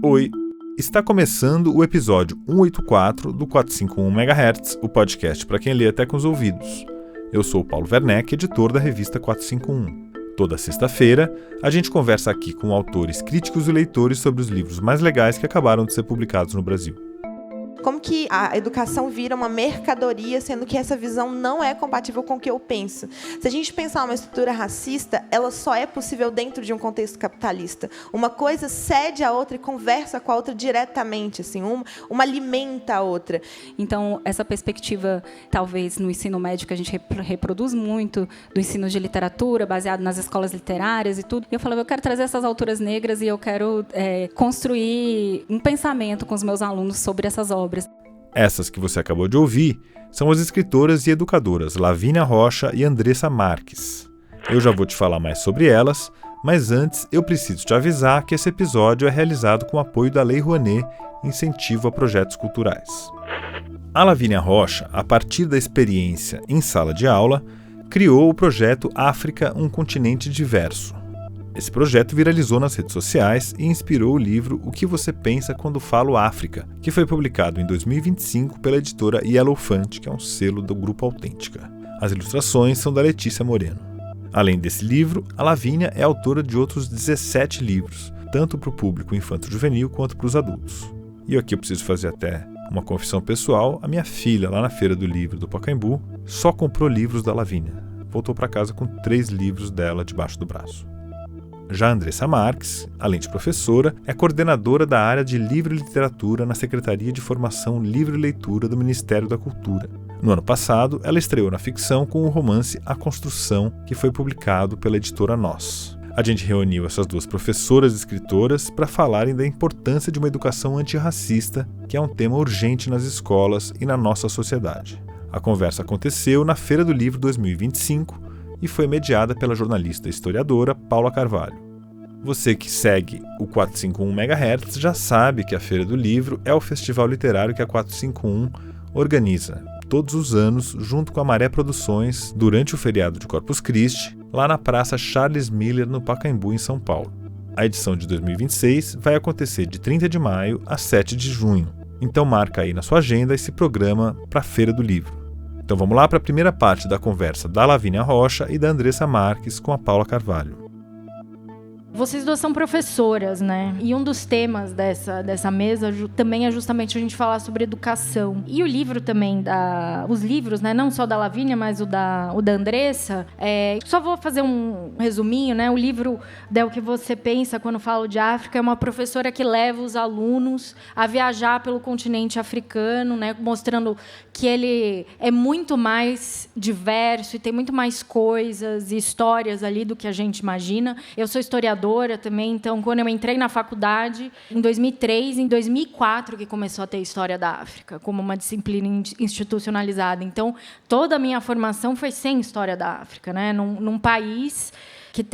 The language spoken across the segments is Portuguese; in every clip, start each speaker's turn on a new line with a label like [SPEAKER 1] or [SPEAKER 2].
[SPEAKER 1] Oi, está começando o episódio 184 do 451 MHz, o podcast para quem lê até com os ouvidos. Eu sou o Paulo Werneck, editor da revista 451. Toda sexta-feira, a gente conversa aqui com autores, críticos e leitores sobre os livros mais legais que acabaram de ser publicados no Brasil.
[SPEAKER 2] Como que a educação vira uma mercadoria, sendo que essa visão não é compatível com o que eu penso. Se a gente pensar uma estrutura racista, ela só é possível dentro de um contexto capitalista. Uma coisa cede a outra e conversa com a outra diretamente, assim, uma alimenta a outra.
[SPEAKER 3] Então, essa perspectiva, talvez, no ensino médio, que a gente reproduz muito, do ensino de literatura, baseado nas escolas literárias e tudo. Eu falava, eu quero trazer essas autoras negras e eu quero construir um pensamento com os meus alunos sobre essas obras.
[SPEAKER 1] Essas que você acabou de ouvir são as escritoras e educadoras Lavínia Rocha e Andressa Marques. Eu já vou te falar mais sobre elas, mas antes eu preciso te avisar que esse episódio é realizado com o apoio da Lei Rouanet, Incentivo a Projetos Culturais. A Lavínia Rocha, a partir da experiência em sala de aula, criou o projeto África, um continente diverso. Esse projeto viralizou nas redes sociais e inspirou o livro O que você pensa quando falo África, que foi publicado em 2025 pela editora Yellowfant, que é um selo do Grupo Autêntica. As ilustrações são da Letícia Moreno. Além desse livro, a Lavínia é autora de outros 17 livros, tanto para o público infanto-juvenil quanto para os adultos. E aqui eu preciso fazer até uma confissão pessoal: a minha filha, lá na Feira do Livro do Pacaembu, só comprou livros da Lavínia. Voltou para casa com 3 livros dela debaixo do braço. Já Andressa Marques, além de professora, é coordenadora da área de Livro e Literatura na Secretaria de Formação Livro e Leitura do Ministério da Cultura. No ano passado, ela estreou na ficção com o romance A Construção, que foi publicado pela editora Nós. A gente reuniu essas duas professoras e escritoras para falarem da importância de uma educação antirracista, que é um tema urgente nas escolas e na nossa sociedade. A conversa aconteceu na Feira do Livro 2025, e foi mediada pela jornalista e historiadora Paula Carvalho. Você que segue o 451 MHz já sabe que a Feira do Livro é o festival literário que a 451 organiza todos os anos, junto com a Maré Produções, durante o feriado de Corpus Christi, lá na Praça Charles Miller, no Pacaembu, em São Paulo. A edição de 2026 vai acontecer de 30 de maio a 7 de junho. Então marca aí na sua agenda esse programa para a Feira do Livro. Então vamos lá para a primeira parte da conversa da Lavínia Rocha e da Andressa Marques com a Paula Carvalho.
[SPEAKER 4] Vocês duas são professoras, né? E um dos temas dessa mesa também é justamente a gente falar sobre educação. E o livro também, os livros, né? Não só da Lavínia, mas o da Andressa. Só vou fazer um resuminho, né? O livro O que você pensa quando falo de África é uma professora que leva os alunos a viajar pelo continente africano, né? Mostrando que ele é muito mais diverso e tem muito mais coisas e histórias ali do que a gente imagina. Eu sou historiadora também, então, quando eu entrei na faculdade, em 2003, em 2004, que começou a ter História da África, como uma disciplina institucionalizada. Então, toda a minha formação foi sem História da África, né? Num país que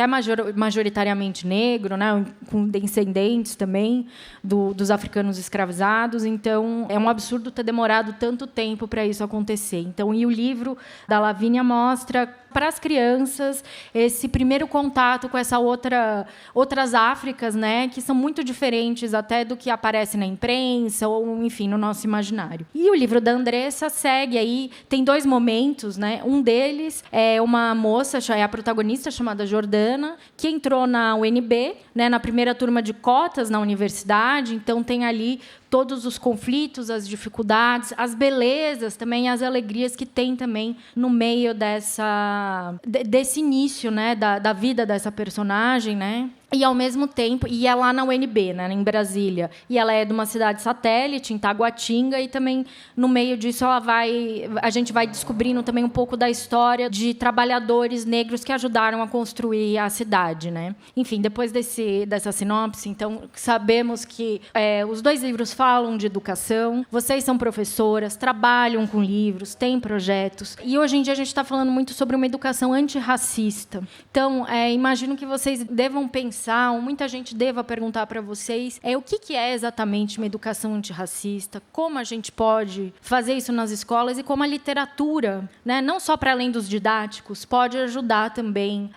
[SPEAKER 4] é majoritariamente negro, né, com descendentes também dos africanos escravizados. Então, é um absurdo ter demorado tanto tempo para isso acontecer. Então, e o livro da Lavínia mostra para as crianças esse primeiro contato com outras Áfricas, né, que são muito diferentes até do que aparece na imprensa ou, enfim, no nosso imaginário. E o livro da Andressa segue aí, tem 2 momentos, né? Um deles é uma moça, é a protagonista, chamada Jordana, que entrou na UNB, né, na primeira turma de cotas na universidade. Então tem ali todos os conflitos, as dificuldades, as belezas também, as alegrias que tem também no meio desse início, né, da vida dessa personagem, né? E, ao mesmo tempo, e é lá na UNB, né, em Brasília. E ela é de uma cidade satélite, em Taguatinga, e também, no meio disso, a gente vai descobrindo também um pouco da história de trabalhadores negros que ajudaram a construir a cidade, né? Enfim, depois dessa sinopse, então, sabemos que os 2 livros falam falam de educação, vocês são professoras, trabalham com livros, têm projetos. E hoje em dia a gente está falando muito sobre uma educação antirracista. Então, imagino que vocês devam pensar, ou muita gente deva perguntar para vocês, o que é exatamente uma educação antirracista, como a gente pode fazer isso nas escolas e como a literatura, né, não só para além dos didáticos, pode ajudar também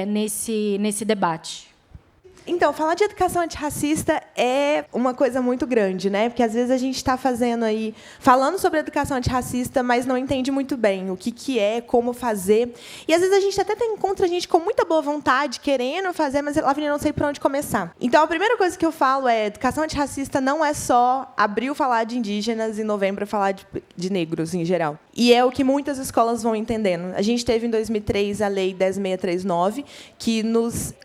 [SPEAKER 4] nesse debate.
[SPEAKER 2] Então, falar de educação antirracista é uma coisa muito grande, né? Porque às vezes a gente está falando sobre educação antirracista, mas não entende muito bem o que é, como fazer. E às vezes a gente até encontra gente com muita boa vontade, querendo fazer, mas Lavínia, não sei por onde começar. Então, a primeira coisa que eu falo é: educação antirracista não é só abril falar de indígenas e novembro falar de negros em geral. E é o que muitas escolas vão entendendo. A gente teve em 2003 a Lei 10.639, que nos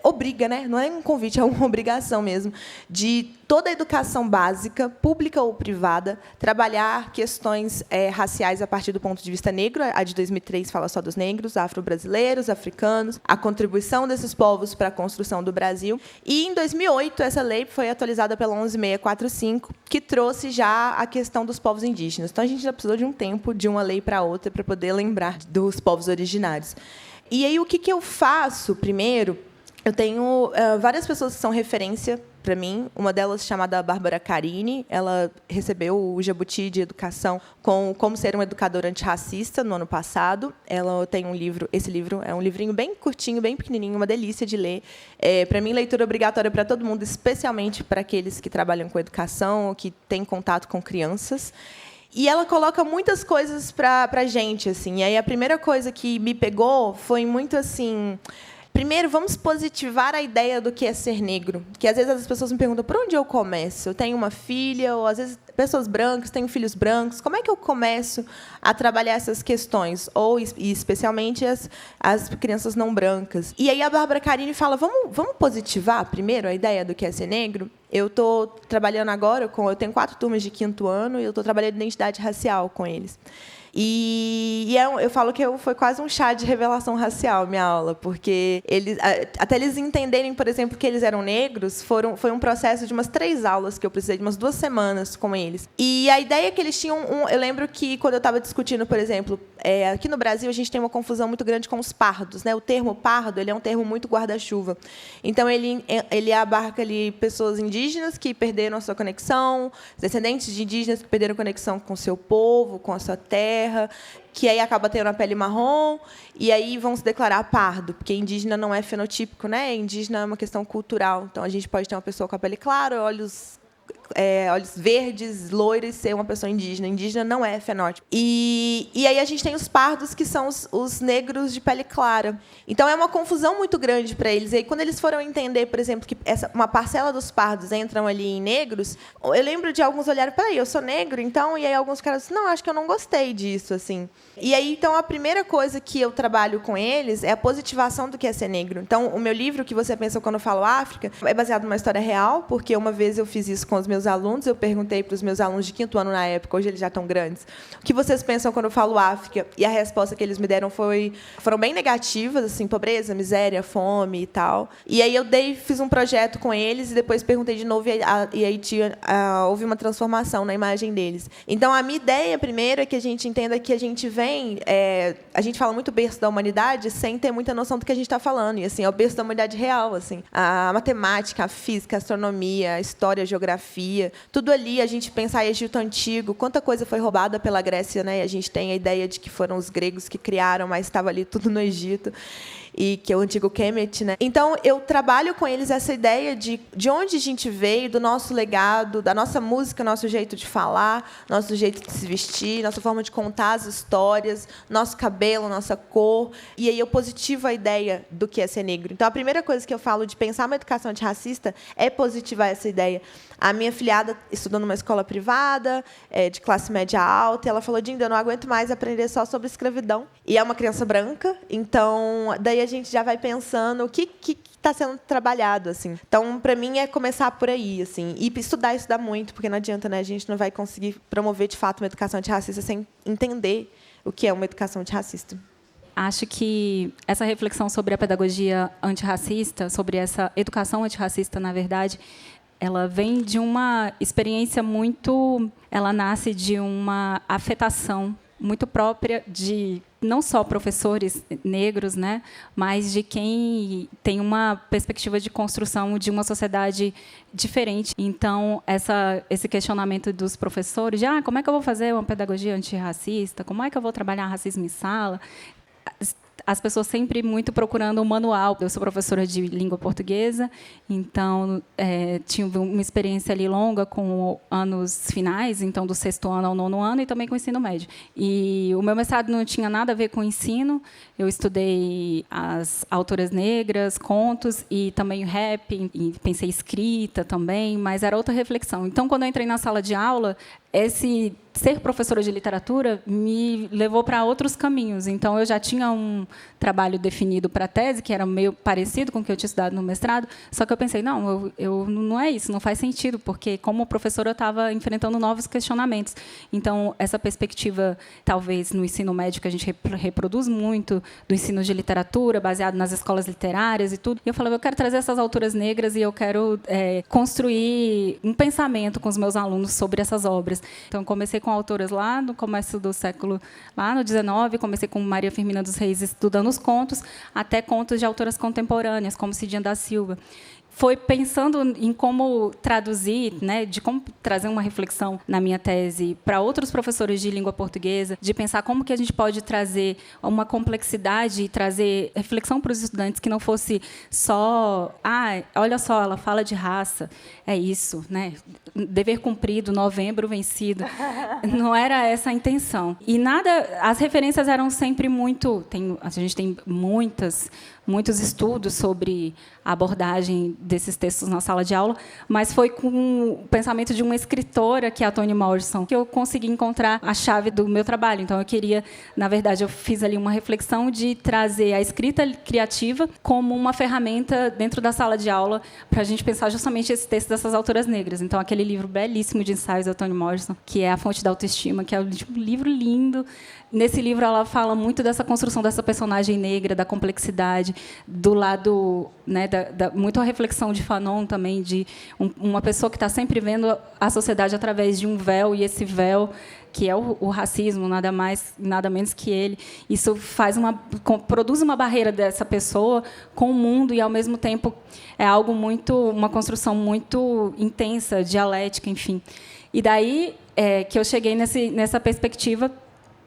[SPEAKER 2] obriga, né? Não é um convite, é uma obrigação mesmo, de toda a educação básica, pública ou privada, trabalhar questões raciais a partir do ponto de vista negro. A de 2003 fala só dos negros, afro-brasileiros, africanos, a contribuição desses povos para a construção do Brasil. E, em 2008, essa lei foi atualizada pela 11.645, que trouxe já a questão dos povos indígenas. Então, a gente já precisou de um tempo, de uma lei para outra, para poder lembrar dos povos originários. E aí, o que eu faço primeiro? Eu tenho várias pessoas que são referência para mim. Uma delas, chamada Bárbara Carini, ela recebeu o Jabuti de Educação com Como Ser uma Educadora Antirracista no ano passado. Ela tem um livro, esse livro é um livrinho bem curtinho, bem pequenininho, uma delícia de ler. Para mim, leitura obrigatória para todo mundo, especialmente para aqueles que trabalham com educação ou que têm contato com crianças. E ela coloca muitas coisas para a gente, assim. E aí a primeira coisa que me pegou foi muito assim: primeiro, vamos positivar a ideia do que é ser negro. Que às vezes as pessoas me perguntam: por onde eu começo? Eu tenho uma filha, ou às vezes pessoas brancas, tenho filhos brancos. Como é que eu começo a trabalhar essas questões? Ou, e especialmente, as crianças não brancas. E aí a Bárbara Carini fala: vamos positivar primeiro a ideia do que é ser negro? Eu estou trabalhando agora eu tenho 4 turmas de 5º ano e eu estou trabalhando identidade racial com eles. Eu falo que foi quase um chá de revelação racial, minha aula, porque até eles entenderem, por exemplo, que eles eram negros, foi um processo de umas 3 aulas que eu precisei, de umas 2 semanas com eles. E a ideia que eles tinham, eu lembro que quando eu estava discutindo, por exemplo, aqui no Brasil a gente tem uma confusão muito grande com os pardos, né? O termo pardo, ele é um termo muito guarda-chuva. Então ele abarca ali pessoas indígenas que perderam a sua conexão, descendentes de indígenas que perderam conexão com o seu povo, com a sua terra, que aí acaba tendo a pele marrom, e aí vão se declarar pardo, porque indígena não é fenotípico, né? Indígena é uma questão cultural. Então, a gente pode ter uma pessoa com a pele clara, olhos verdes, loiros, ser uma pessoa indígena. Indígena não é fenótipo. E aí a gente tem os pardos, que são os negros de pele clara. Então, é uma confusão muito grande para eles. E aí, quando eles foram entender, por exemplo, que uma parcela dos pardos entram ali em negros, eu lembro de alguns olharem: peraí, eu sou negro, então? E aí alguns caras disseram: não, acho que eu não gostei disso, assim. E aí, então, a primeira coisa que eu trabalho com eles é a positivação do que é ser negro. Então, o meu livro, que você pensa quando eu falo África, é baseado numa história real, porque uma vez eu fiz isso com os meus alunos, eu perguntei para os meus alunos de 5º ano na época, hoje eles já estão grandes, o que vocês pensam quando eu falo África? E a resposta que eles me deram foram bem negativas, assim, pobreza, miséria, fome e tal. E aí fiz um projeto com eles e depois perguntei de novo, e aí houve uma transformação na imagem deles. Então, a minha ideia, primeiro, é que a gente entenda que a gente a gente fala muito berço da humanidade sem ter muita noção do que a gente está falando. E, assim, é o berço da humanidade real, assim. A matemática, a física, a astronomia, a história, a geografia, tudo ali. A gente pensa em Egito Antigo, quanta coisa foi roubada pela Grécia, né? E a gente tem a ideia de que foram os gregos que criaram, mas estava ali tudo no Egito. E que é o antigo Kemet, né? Então, eu trabalho com eles essa ideia de onde a gente veio, do nosso legado, da nossa música, nosso jeito de falar, nosso jeito de se vestir, nossa forma de contar as histórias, nosso cabelo, nossa cor. E aí eu positivo a ideia do que é ser negro. Então, a primeira coisa que eu falo de pensar uma educação antirracista é positivar essa ideia. A minha filhada estudou numa escola privada, de classe média alta, e ela falou: Dinda, eu não aguento mais aprender só sobre escravidão. E é uma criança branca, então daí a gente já vai pensando o que está sendo trabalhado, assim. Então, para mim, é começar por aí, assim, e estudar muito, porque não adianta, né? A gente não vai conseguir promover de fato uma educação antirracista sem entender o que é uma educação antirracista.
[SPEAKER 3] Acho que essa reflexão sobre a pedagogia antirracista, sobre essa educação antirracista, na verdade, ela vem de uma experiência muito... Ela nasce de uma afetação muito própria de não só professores negros, né, mas de quem tem uma perspectiva de construção de uma sociedade diferente. Então, esse questionamento dos professores de como é que eu vou fazer uma pedagogia antirracista, como é que eu vou trabalhar racismo em sala, as pessoas sempre muito procurando um manual. Eu sou professora de língua portuguesa, então tive uma experiência ali longa com anos finais, então do 6º ano ao 9º ano, e também com o ensino médio. E o meu mestrado não tinha nada a ver com o ensino. Eu estudei as autoras negras, contos e também rap, e pensei escrita também, mas era outra reflexão. Então, quando eu entrei na sala de aula, esse ser professora de literatura me levou para outros caminhos. Então, eu já tinha um trabalho definido para a tese, que era meio parecido com o que eu tinha estudado no mestrado, só que eu pensei, não é isso, não faz sentido, porque, como professora, eu estava enfrentando novos questionamentos. Então, essa perspectiva, talvez, no ensino médio, que a gente reproduz muito, do ensino de literatura, baseado nas escolas literárias e tudo, e eu falava, eu quero trazer essas autoras negras e eu quero construir um pensamento com os meus alunos sobre essas obras. Então, comecei com autoras lá no começo do século, lá no 19, comecei com Maria Firmina dos Reis, estudando os contos, até contos de autoras contemporâneas, como Cidinha da Silva. Foi pensando em como traduzir, né, de como trazer uma reflexão na minha tese para outros professores de língua portuguesa, de pensar como que a gente pode trazer uma complexidade e trazer reflexão para os estudantes que não fosse só, olha só, ela fala de raça, é isso, né? Dever cumprido, novembro vencido. Não era essa a intenção. E as referências eram sempre muito... a gente tem muitos estudos sobre a abordagem desses textos na sala de aula, mas foi com o pensamento de uma escritora, que é a Toni Morrison, que eu consegui encontrar a chave do meu trabalho. Então, na verdade, eu fiz ali uma reflexão de trazer a escrita criativa como uma ferramenta dentro da sala de aula para a gente pensar justamente esse texto dessas autoras negras. Então, aquele livro belíssimo de ensaios da Toni Morrison, que é A Fonte da Autoestima, que é um livro lindo. Nesse livro, ela fala muito dessa construção dessa personagem negra, da complexidade, do lado, né, muito a reflexão de Fanon também, de uma pessoa que está sempre vendo a sociedade através de um véu, e esse véu, que é o racismo, nada mais, nada menos que ele. Isso produz uma barreira dessa pessoa com o mundo, e, ao mesmo tempo, é algo uma construção muito intensa, dialética, enfim. E daí que eu cheguei nessa perspectiva,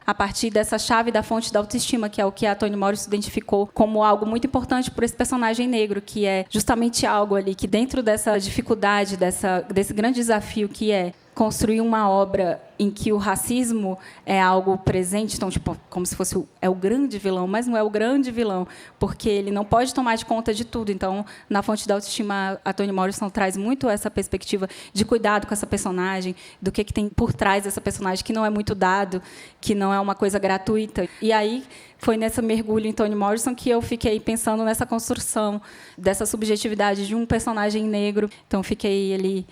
[SPEAKER 3] a partir dessa chave da fonte da autoestima, que é o que a Toni Morrison identificou como algo muito importante para esse personagem negro, que é justamente algo ali que, dentro dessa dificuldade, desse grande desafio que é construir uma obra em que o racismo é algo presente, então, como se fosse o grande vilão, mas não é o grande vilão, porque ele não pode tomar de conta de tudo. Então, na Fonte da Autoestima, a Toni Morrison traz muito essa perspectiva de cuidado com essa personagem, do que tem por trás dessa personagem, que não é muito dado, que não é uma coisa gratuita. E aí, foi nesse mergulho em Toni Morrison que eu fiquei pensando nessa construção dessa subjetividade de um personagem negro. Então, fiquei ali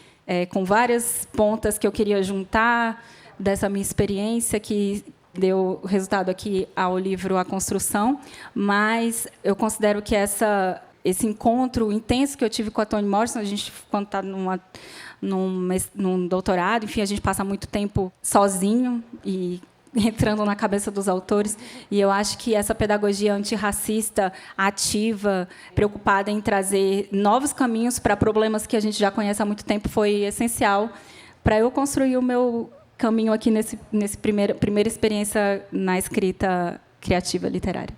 [SPEAKER 3] com várias pontas que eu queria juntar dessa minha experiência, que deu resultado aqui ao livro A Construção, mas eu considero que esse encontro intenso que eu tive com a Toni Morrison, a gente, quando está num doutorado, enfim, a gente passa muito tempo sozinho e entrando na cabeça dos autores, e eu acho que essa pedagogia antirracista, ativa, preocupada em trazer novos caminhos para problemas que a gente já conhece há muito tempo, foi essencial para eu construir o meu caminho aqui nesse primeira experiência na escrita criativa literária.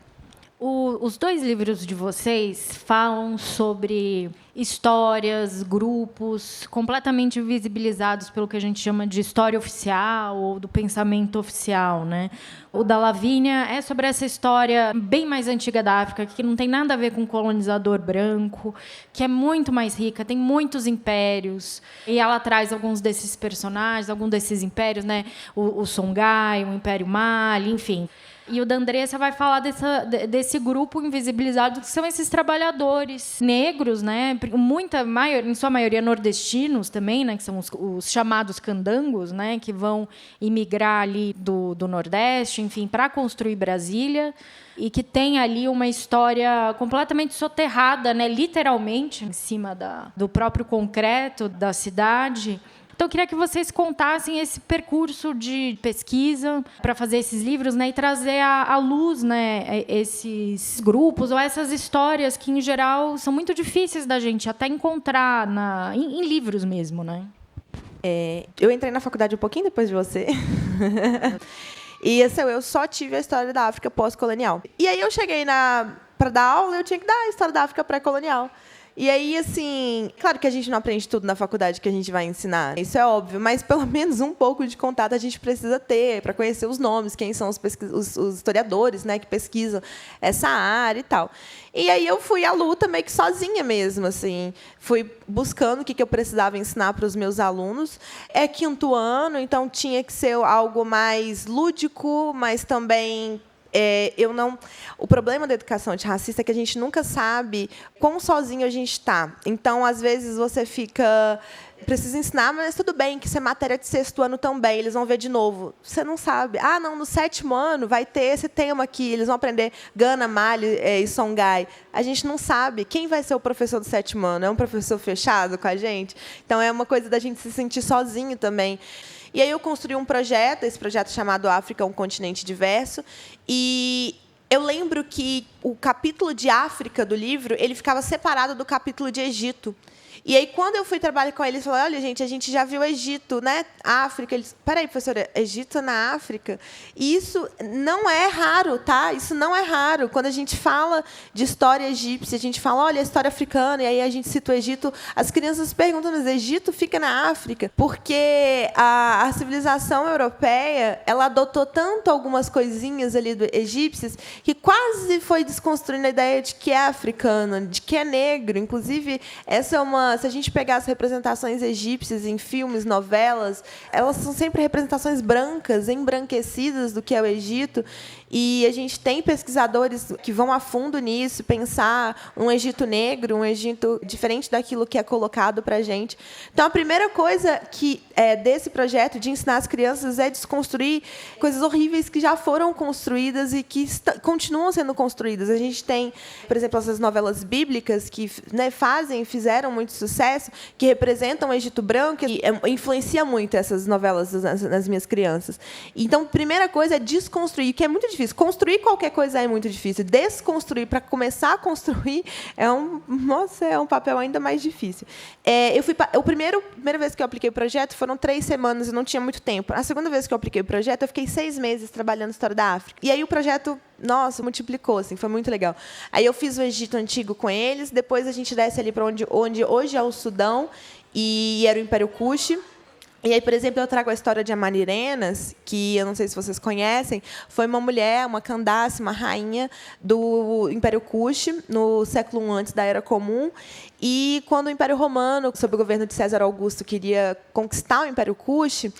[SPEAKER 4] Os 2 livros de vocês falam sobre histórias, grupos completamente visibilizados pelo que a gente chama de história oficial ou do pensamento oficial, né? O da Lavínia é sobre essa história bem mais antiga da África, que não tem nada a ver com o colonizador branco, que é muito mais rica, tem muitos impérios, e ela traz alguns desses personagens, alguns desses impérios, né? O Songhai, o Império Mali, enfim. E o D'Andressa vai falar desse grupo invisibilizado, que são esses trabalhadores negros, né? Em sua maioria nordestinos também, né? Que são os chamados candangos, né? Que vão imigrar ali do Nordeste, enfim, para construir Brasília. E que tem ali uma história completamente soterrada, né? Literalmente, em cima do próprio concreto da cidade. Então, eu queria que vocês contassem esse percurso de pesquisa para fazer esses livros, né, e trazer à luz, né, esses grupos ou essas histórias que, em geral, são muito difíceis da gente até encontrar em livros mesmo, né?
[SPEAKER 2] Eu entrei na faculdade um pouquinho depois de você. E assim, eu só tive a história da África pós-colonial. E aí eu cheguei para dar aula, eu tinha que dar a história da África pré-colonial. E aí, assim, claro que a gente não aprende tudo na faculdade que a gente vai ensinar, isso é óbvio, mas pelo menos um pouco de contato a gente precisa ter para conhecer os nomes, quem são os historiadores, né, que pesquisam essa área e tal. E aí eu fui à luta meio que sozinha mesmo, assim, fui buscando o que eu precisava ensinar para os meus alunos. É 5º ano, então tinha que ser algo mais lúdico, mas também o problema da educação antirracista é que a gente nunca sabe quão sozinho a gente está. Então, às vezes, você precisa ensinar, mas tudo bem, que isso é matéria de 6º ano também, eles vão ver de novo. Você não sabe. Não, no 7º ano vai ter esse tema aqui, eles vão aprender Gana, Mali e Songhai. A gente não sabe quem vai ser o professor do 7º ano. É um professor fechado com a gente? Então, é uma coisa da gente se sentir sozinho também. E aí eu construí um projeto, esse projeto chamado África, um continente diverso, e eu lembro que o capítulo de África do livro ele ficava separado do capítulo de Egito. E aí, quando eu fui trabalhar com eles, eu falei, olha, gente, a gente já viu Egito, né? África. Eles, peraí, professora, Egito na África? E isso não é raro, tá? Isso não é raro. Quando a gente fala de história egípcia, a gente fala, olha, a história africana, e aí a gente cita o Egito, as crianças perguntam, mas Egito fica na África? Porque a civilização europeia, ela adotou tanto algumas coisinhas ali egípcias, que quase foi desconstruindo a ideia de que é africano, de que é negro. Inclusive, essa é se a gente pegar as representações egípcias em filmes, novelas, elas são sempre representações brancas, embranquecidas do que é o Egito. E a gente tem pesquisadores que vão a fundo nisso, pensar um Egito negro, um Egito diferente daquilo que é colocado para a gente. Então, a primeira coisa desse projeto de ensinar as crianças é desconstruir coisas horríveis que já foram construídas e que continuam sendo construídas. A gente tem, por exemplo, essas novelas bíblicas que, né, fizeram muito sucesso, que representam o Egito branco, e influencia muito essas novelas nas minhas crianças. Então, a primeira coisa é desconstruir, que é muito difícil. Construir qualquer coisa é muito difícil. Desconstruir, para começar a construir, é um papel ainda mais difícil. A primeira vez que eu apliquei o projeto foram 3 semanas, eu não tinha muito tempo. A segunda vez que eu apliquei o projeto, eu fiquei 6 meses trabalhando na história da África. E aí o projeto, nossa, multiplicou, assim, foi muito legal. Aí eu fiz o Egito Antigo com eles, depois a gente desce ali para onde hoje é o Sudão, e era o Império Kush. E aí, por exemplo, eu trago a história de Amarirenas, que eu não sei se vocês conhecem, foi uma mulher, uma Candace, uma rainha do Império Kush, no século I antes da Era Comum. E quando o Império Romano, sob o governo de César Augusto, queria conquistar o Império Kush,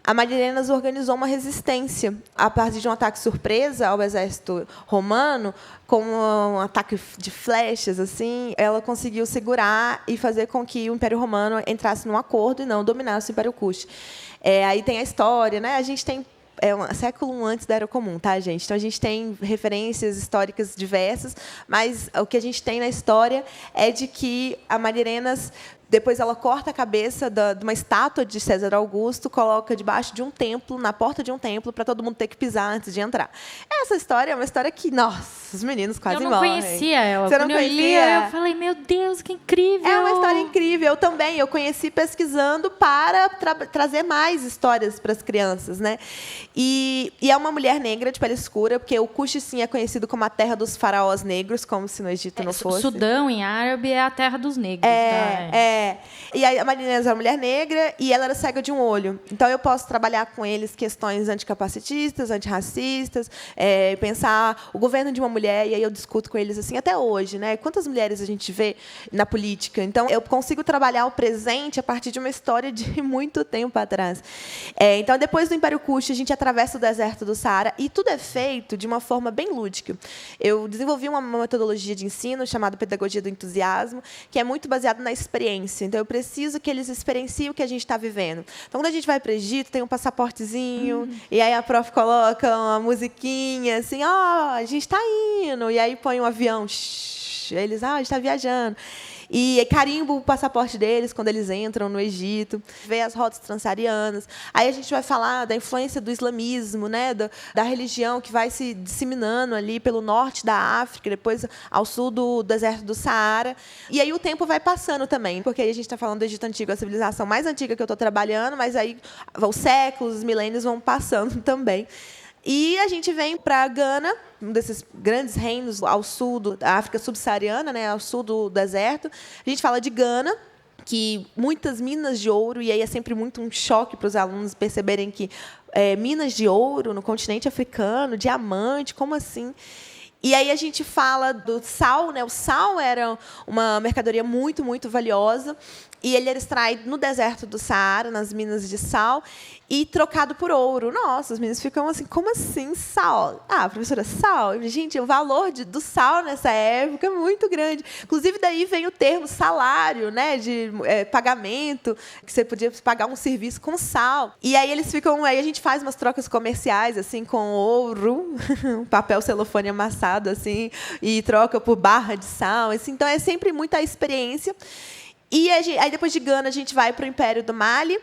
[SPEAKER 2] Amarirenas organizou uma resistência a partir de um ataque surpresa ao exército romano, com um ataque de flechas, assim, ela conseguiu segurar e fazer com que o Império Romano entrasse num acordo e não dominasse o Império Kush. Aí tem a história, né? A gente tem um século I antes da Era Comum, tá, gente? Então, a gente tem referências históricas diversas, mas o que a gente tem na história é de que a Amarirenas, depois ela corta a cabeça de uma estátua de César Augusto, coloca debaixo de um templo, na porta de um templo, para todo mundo ter que pisar antes de entrar. Essa história é uma história que, nossa, os meninos quase morrem.
[SPEAKER 4] Eu não conhecia ela.
[SPEAKER 2] Você não conhecia?
[SPEAKER 4] Eu falei, meu Deus, que incrível!
[SPEAKER 2] É uma história incrível. Eu também. Eu conheci pesquisando para trazer mais histórias para as crianças, né? E é uma mulher negra de pele escura, porque o Kush, sim, é conhecido como a terra dos faraós negros, como se no Egito não fosse.
[SPEAKER 4] Sudão, em árabe, é a terra dos negros.
[SPEAKER 2] E a Maria Inês era uma mulher negra e ela era cega de um olho. Então, eu posso trabalhar com eles questões anticapacitistas, antirracistas, pensar o governo de uma mulher, e aí eu discuto com eles assim até hoje, né? Quantas mulheres a gente vê na política? Então, eu consigo trabalhar o presente a partir de uma história de muito tempo atrás. Então, depois do Império Kush, a gente atravessa o deserto do Saara e tudo é feito de uma forma bem lúdica. Eu desenvolvi uma metodologia de ensino chamada Pedagogia do Entusiasmo, que é muito baseada na experiência. Então, eu preciso que eles experienciem o que a gente está vivendo. Então, quando a gente vai para o Egito, tem um passaportezinho, e aí a prof coloca uma musiquinha, assim, a gente está indo, e aí põe um avião, eles, a gente está viajando. E carimbo o passaporte deles quando eles entram no Egito, vê as rotas transsaarianas. Aí a gente vai falar da influência do islamismo, né, da religião que vai se disseminando ali pelo norte da África, depois ao sul do deserto do Saara. E aí o tempo vai passando também, porque aí a gente está falando do Egito Antigo, a civilização mais antiga que eu estou trabalhando, mas aí os séculos, os milênios vão passando também. E a gente vem para Gana, um desses grandes reinos ao sul da África subsaariana, né, ao sul do deserto. A gente fala de Gana, que muitas minas de ouro, e aí é sempre muito um choque para os alunos perceberem que minas de ouro no continente africano, diamante, como assim? E aí a gente fala do sal, né? O sal era uma mercadoria muito, muito valiosa. E ele era extraído no deserto do Saara, nas minas de sal, e trocado por ouro. Nossa, os meninos ficam assim, como assim sal? Professora, sal? Gente, o valor do sal nessa época é muito grande. Inclusive, daí vem o termo salário, né, de pagamento, que você podia pagar um serviço com sal. E aí eles ficam, aí a gente faz umas trocas comerciais, assim, com ouro, papel celofane amassado, assim, e troca por barra de sal. Assim, então, é sempre muita experiência. E aí, depois de Gana, a gente vai para o Império do Mali,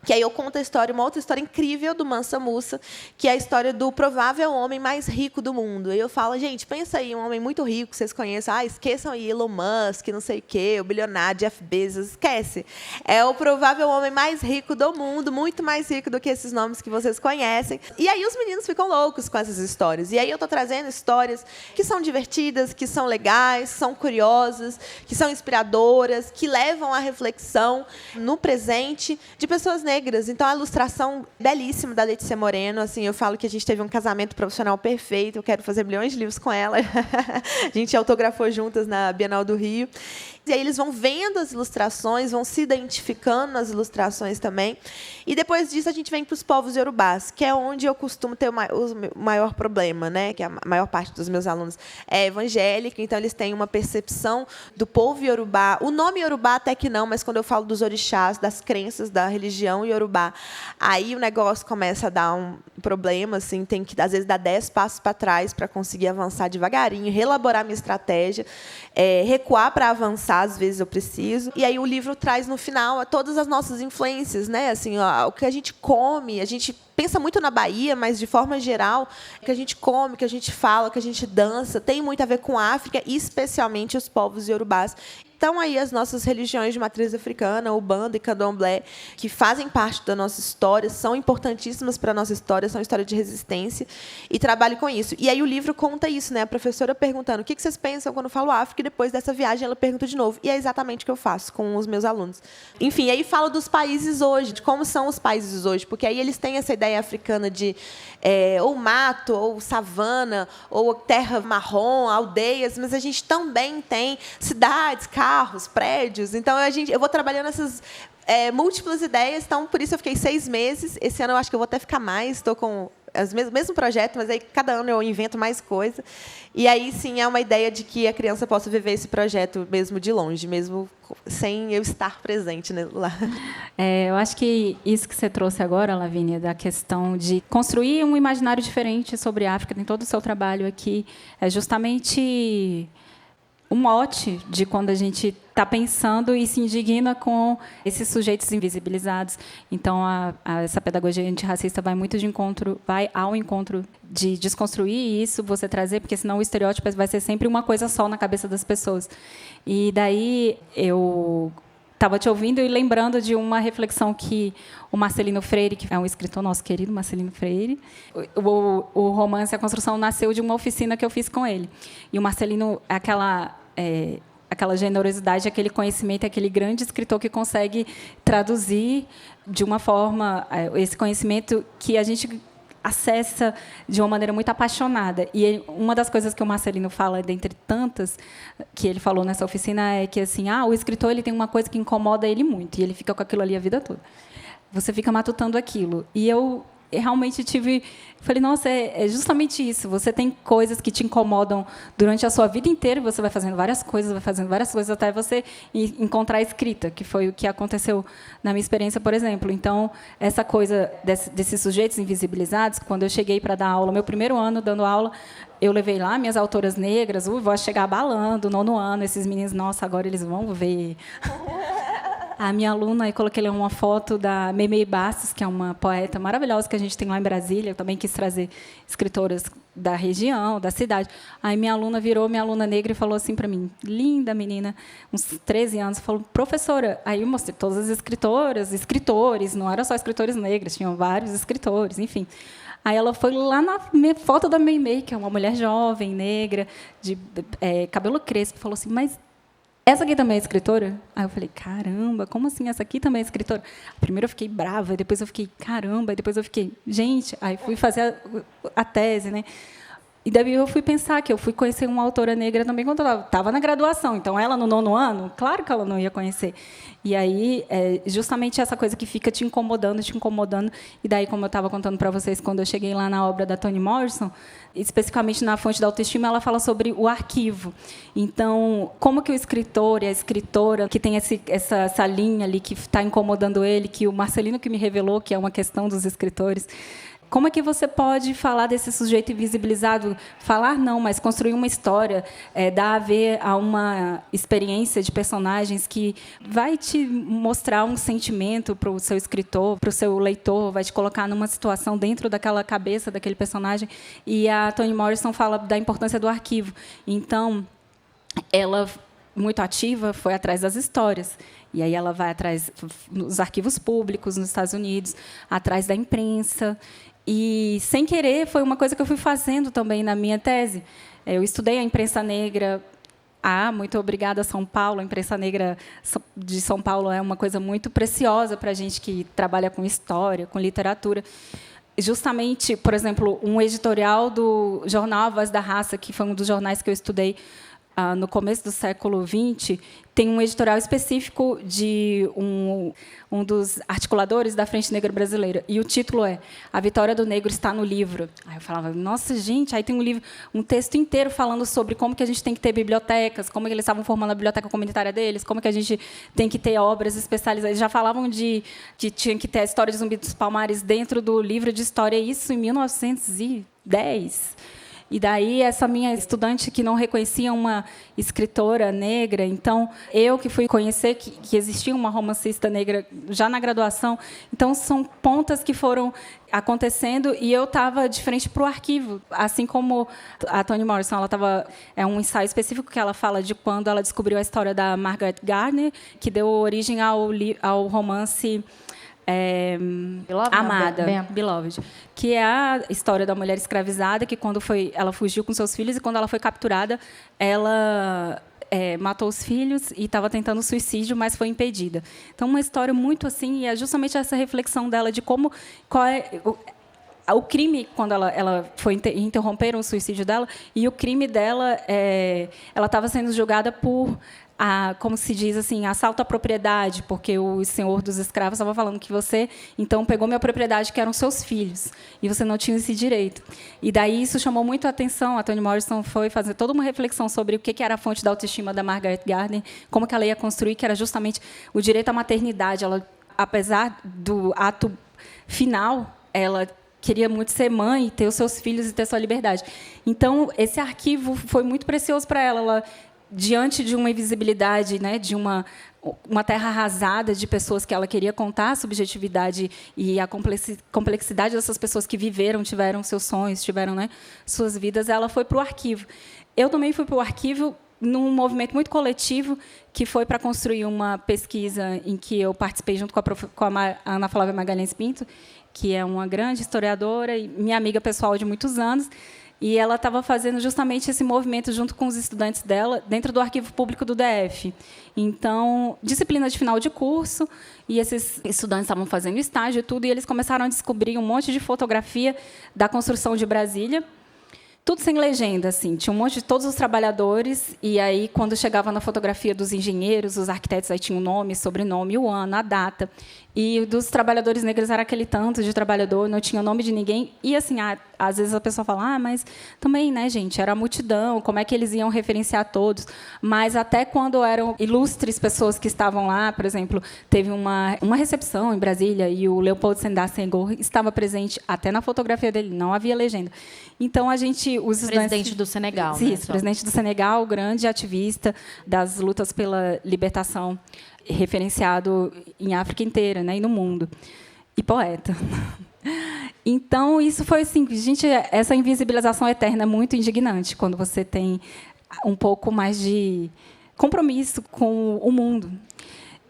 [SPEAKER 2] que aí eu conto a história, uma outra história incrível do Mansa Musa, que é a história do provável homem mais rico do mundo. E eu falo, gente, pensa aí, um homem muito rico, vocês conhecem, esqueçam aí Elon Musk, não sei o quê, o bilionário Jeff Bezos, esquece. É o provável homem mais rico do mundo, muito mais rico do que esses nomes que vocês conhecem. E aí os meninos ficam loucos com essas histórias. E aí eu estou trazendo histórias que são divertidas, que são legais, que são curiosas, que são inspiradoras, que levam à reflexão no presente de pessoas negras. Então, a ilustração belíssima da Letícia Moreno, assim, eu falo que a gente teve um casamento profissional perfeito, eu quero fazer milhões de livros com ela. A gente autografou juntas na Bienal do Rio. E aí eles vão vendo as ilustrações, vão se identificando nas ilustrações também. E depois disso a gente vem para os povos iorubás, que é onde eu costumo ter o maior problema, né? Que a maior parte dos meus alunos é evangélica, então eles têm uma percepção do povo iorubá. O nome iorubá até que não, mas quando eu falo dos orixás, das crenças da religião iorubá, aí o negócio começa a dar um problema, assim, tem que às vezes dar 10 passos para trás para conseguir avançar devagarinho, reelaborar minha estratégia, recuar para avançar, às vezes eu preciso. E aí o livro traz no final todas as nossas influências, né? Assim, o que a gente come, a gente pensa muito na Bahia, mas de forma geral, o que a gente come, o que a gente fala, o que a gente dança, tem muito a ver com a África, e especialmente os povos iorubás. Então, aí, as nossas religiões de matriz africana, Ubanda e Candomblé, que fazem parte da nossa história, são importantíssimas para a nossa história, são história de resistência, e trabalho com isso. E aí o livro conta isso, né? A professora perguntando o que vocês pensam quando eu falo África, e depois dessa viagem ela pergunta de novo. E é exatamente o que eu faço com os meus alunos. Enfim, aí falo dos países hoje, de como são os países hoje, porque aí eles têm essa ideia africana de ou mato, ou savana, ou terra marrom, aldeias, mas a gente também tem cidades, carros, prédios. Então, eu vou trabalhando essas múltiplas ideias. Então, por isso eu fiquei 6 meses. Esse ano eu acho que eu vou até ficar mais. Estou com o mesmo projeto, mas aí cada ano eu invento mais coisa. E aí, sim, é uma ideia de que a criança possa viver esse projeto mesmo de longe, mesmo sem eu estar presente, né, lá.
[SPEAKER 3] Eu acho que isso que você trouxe agora, Lavínia, da questão de construir um imaginário diferente sobre a África, em todo o seu trabalho aqui, é justamente um mote de quando a gente está pensando e se indigna com esses sujeitos invisibilizados. Então, essa pedagogia antirracista vai ao encontro de desconstruir isso, você trazer, porque senão o estereótipo vai ser sempre uma coisa só na cabeça das pessoas. E daí eu estava te ouvindo e lembrando de uma reflexão que o Marcelino Freire, que é um escritor nosso querido, Marcelino Freire, o romance A Construção nasceu de uma oficina que eu fiz com ele. E o Marcelino, aquela generosidade, aquele conhecimento, aquele grande escritor que consegue traduzir de uma forma esse conhecimento que a gente acessa de uma maneira muito apaixonada. E uma das coisas que o Marcelino fala, dentre tantas que ele falou nessa oficina, é que assim, o escritor ele tem uma coisa que incomoda ele muito, e ele fica com aquilo ali a vida toda. Você fica matutando aquilo. E eu realmente falei, nossa, é justamente isso. Você tem coisas que te incomodam durante a sua vida inteira, você vai fazendo várias coisas, até você encontrar a escrita, que foi o que aconteceu na minha experiência, por exemplo. Então, essa coisa desses sujeitos invisibilizados, quando eu cheguei para dar aula, meu primeiro ano dando aula, eu levei lá minhas autoras negras, vou chegar abalando, 9º ano, esses meninos, nossa, agora eles vão ver. A minha aluna, eu coloquei lá uma foto da Meimei Bastos, que é uma poeta maravilhosa que a gente tem lá em Brasília. Eu também quis trazer escritoras da região, da cidade. Aí minha aluna virou minha aluna negra e falou assim para mim, linda menina, uns 13 anos, falou, professora, aí eu mostrei todas as escritoras, escritores, não eram só escritores negros, tinham vários escritores, enfim. Aí ela foi lá na foto da Meimei, que é uma mulher jovem, negra, de cabelo crespo, falou assim, mas essa aqui também é escritora? Aí eu falei, caramba, como assim essa aqui também é escritora? Primeiro eu fiquei brava, depois eu fiquei, caramba, depois eu fiquei, gente, aí fui fazer a tese, né? E daí eu fui pensar que eu fui conhecer uma autora negra também quando eu estava na graduação. Então, ela no 9º ano, claro que ela não ia conhecer. E aí, justamente essa coisa que fica te incomodando. E daí, como eu estava contando para vocês, quando eu cheguei lá na obra da Toni Morrison, especificamente na Fonte da Autoestima, ela fala sobre o arquivo. Então, como que o escritor e a escritora, que tem essa linha ali que está incomodando ele, que o Marcelino que me revelou, que é uma questão dos escritores, como é que você pode falar desse sujeito invisibilizado? Falar não, mas construir uma história, dar a ver a uma experiência de personagens que vai te mostrar um sentimento para o seu escritor, para o seu leitor, vai te colocar numa situação dentro daquela cabeça daquele personagem. E a Toni Morrison fala da importância do arquivo. Então, ela, muito ativa, foi atrás das histórias. E aí ela vai atrás dos arquivos públicos nos Estados Unidos, atrás da imprensa. E, sem querer, foi uma coisa que eu fui fazendo também na minha tese. Eu estudei a imprensa negra. Muito obrigada, São Paulo. A imprensa negra de São Paulo é uma coisa muito preciosa para a gente que trabalha com história, com literatura. Justamente, por exemplo, um editorial do jornal A Voz da Raça, que foi um dos jornais que eu estudei no começo do século XX, tem um editorial específico de um dos articuladores da Frente Negra Brasileira. E o título é A Vitória do Negro está no livro. Aí eu falava, nossa, gente, aí tem um texto inteiro falando sobre como que a gente tem que ter bibliotecas, como que eles estavam formando a biblioteca comunitária deles, como que a gente tem que ter obras especializadas. Eles já falavam que tinha que ter a história de Zumbi dos Palmares dentro do livro de história, isso em 1910. E daí, essa minha estudante que não reconhecia uma escritora negra, então, eu que fui conhecer que existia uma romancista negra já na graduação. Então, são pontas que foram acontecendo e eu estava de frente para o arquivo. Assim como a Toni Morrison, é um ensaio específico que ela fala de quando ela descobriu a história da Margaret Gardner, que deu origem ao romance Amada, Beloved, que é a história da mulher escravizada que ela fugiu com seus filhos e quando ela foi capturada, ela matou os filhos e estava tentando suicídio, mas foi impedida. Então, uma história muito assim, e é justamente essa reflexão dela de qual é o crime, quando ela foi interromperam o suicídio dela, e o crime dela, ela estava sendo julgada por como se diz assim, assalto à propriedade, porque o senhor dos escravos estava falando que você, então, pegou minha propriedade, que eram seus filhos, e você não tinha esse direito. E daí isso chamou muito a atenção. A Toni Morrison foi fazer toda uma reflexão sobre o que era a fonte da autoestima da Margaret Gardner, como que ela ia construir, que era justamente o direito à maternidade. Ela, apesar do ato final, ela queria muito ser mãe, ter os seus filhos e ter sua liberdade. Então, esse arquivo foi muito precioso para ela. Ela, diante de uma invisibilidade, né, de uma terra arrasada de pessoas que ela queria contar a subjetividade e a complexidade dessas pessoas que viveram, tiveram seus sonhos, tiveram, né, suas vidas, ela foi para o arquivo. Eu também fui para o arquivo num movimento muito coletivo, que foi para construir uma pesquisa em que eu participei junto com a Ana Flávia Magalhães Pinto, que é uma grande historiadora e minha amiga pessoal de muitos anos. e ela estava fazendo justamente esse movimento junto com os estudantes dela dentro do Arquivo Público do DF. Então, disciplina de final de curso, e esses estudantes estavam fazendo estágio e tudo, e eles começaram a descobrir um monte de fotografia da construção de Brasília, tudo sem legenda, assim. Tinha um monte de todos os trabalhadores, e aí, quando chegava na fotografia dos engenheiros, os arquitetos, aí tinha o nome, sobrenome, o ano, a data. E dos trabalhadores negros era aquele tanto de trabalhador, não tinha o nome de ninguém. E, assim, às vezes a pessoa fala, mas também, né, gente, era a multidão, como é que eles iam referenciar todos? Mas até quando eram ilustres pessoas que estavam lá, por exemplo, teve uma recepção em Brasília e o Leopoldo Sédar Senghor estava presente até na fotografia dele, não havia legenda. Então, os
[SPEAKER 4] presidente do Senegal.
[SPEAKER 3] Sim, presidente do Senegal, grande ativista das lutas pela libertação, referenciado em África inteira, né, e no mundo, e poeta. Então, isso foi assim, gente, essa invisibilização eterna é muito indignante quando você tem um pouco mais de compromisso com o mundo.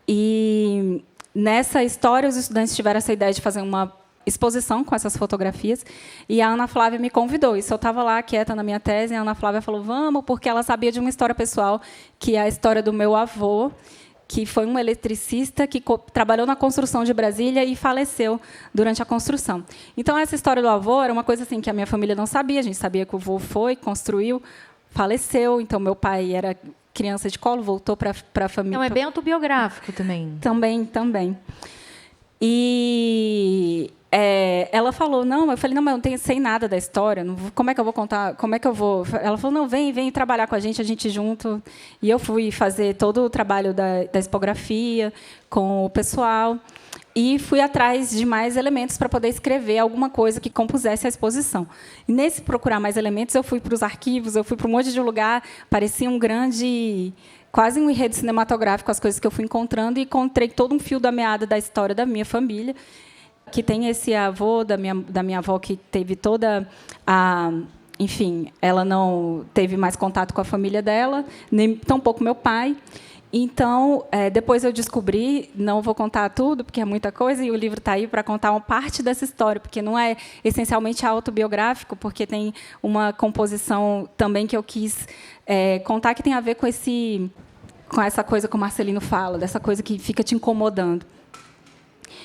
[SPEAKER 3] E nessa história, os estudantes tiveram essa ideia de fazer uma exposição com essas fotografias, e a Ana Flávia me convidou. Isso eu estava lá quieta na minha tese, e a Ana Flávia falou, vamos, porque ela sabia de uma história pessoal, que é a história do meu avô, que foi um eletricista que trabalhou na construção de Brasília e faleceu durante a construção. Então, essa história do avô era uma coisa assim que a minha família não sabia. A gente sabia que o avô foi, construiu, faleceu. Então, meu pai era criança de colo, voltou para a família.
[SPEAKER 4] Então, é bem autobiográfico também.
[SPEAKER 3] Também. E ela falou, não, eu falei, não, mas eu não sei nada da história, como é que eu vou contar, como é que eu vou... Ela falou, não, vem trabalhar com a gente junto. E eu fui fazer todo o trabalho da expografia com o pessoal e fui atrás de mais elementos para poder escrever alguma coisa que compusesse a exposição. E nesse procurar mais elementos, eu fui para os arquivos, eu fui para um monte de lugar, parecia um grande... quase um enredo cinematográfico, as coisas que eu fui encontrando, e encontrei todo um fio da meada da história da minha família, que tem esse avô da minha avó que teve toda a... Enfim, ela não teve mais contato com a família dela, nem tampouco meu pai. Então, depois eu descobri, não vou contar tudo, porque é muita coisa, e o livro está aí para contar uma parte dessa história, porque não é essencialmente autobiográfico, porque tem uma composição também que eu quis contar, que tem a ver com essa coisa que o Marcelino fala, dessa coisa que fica te incomodando.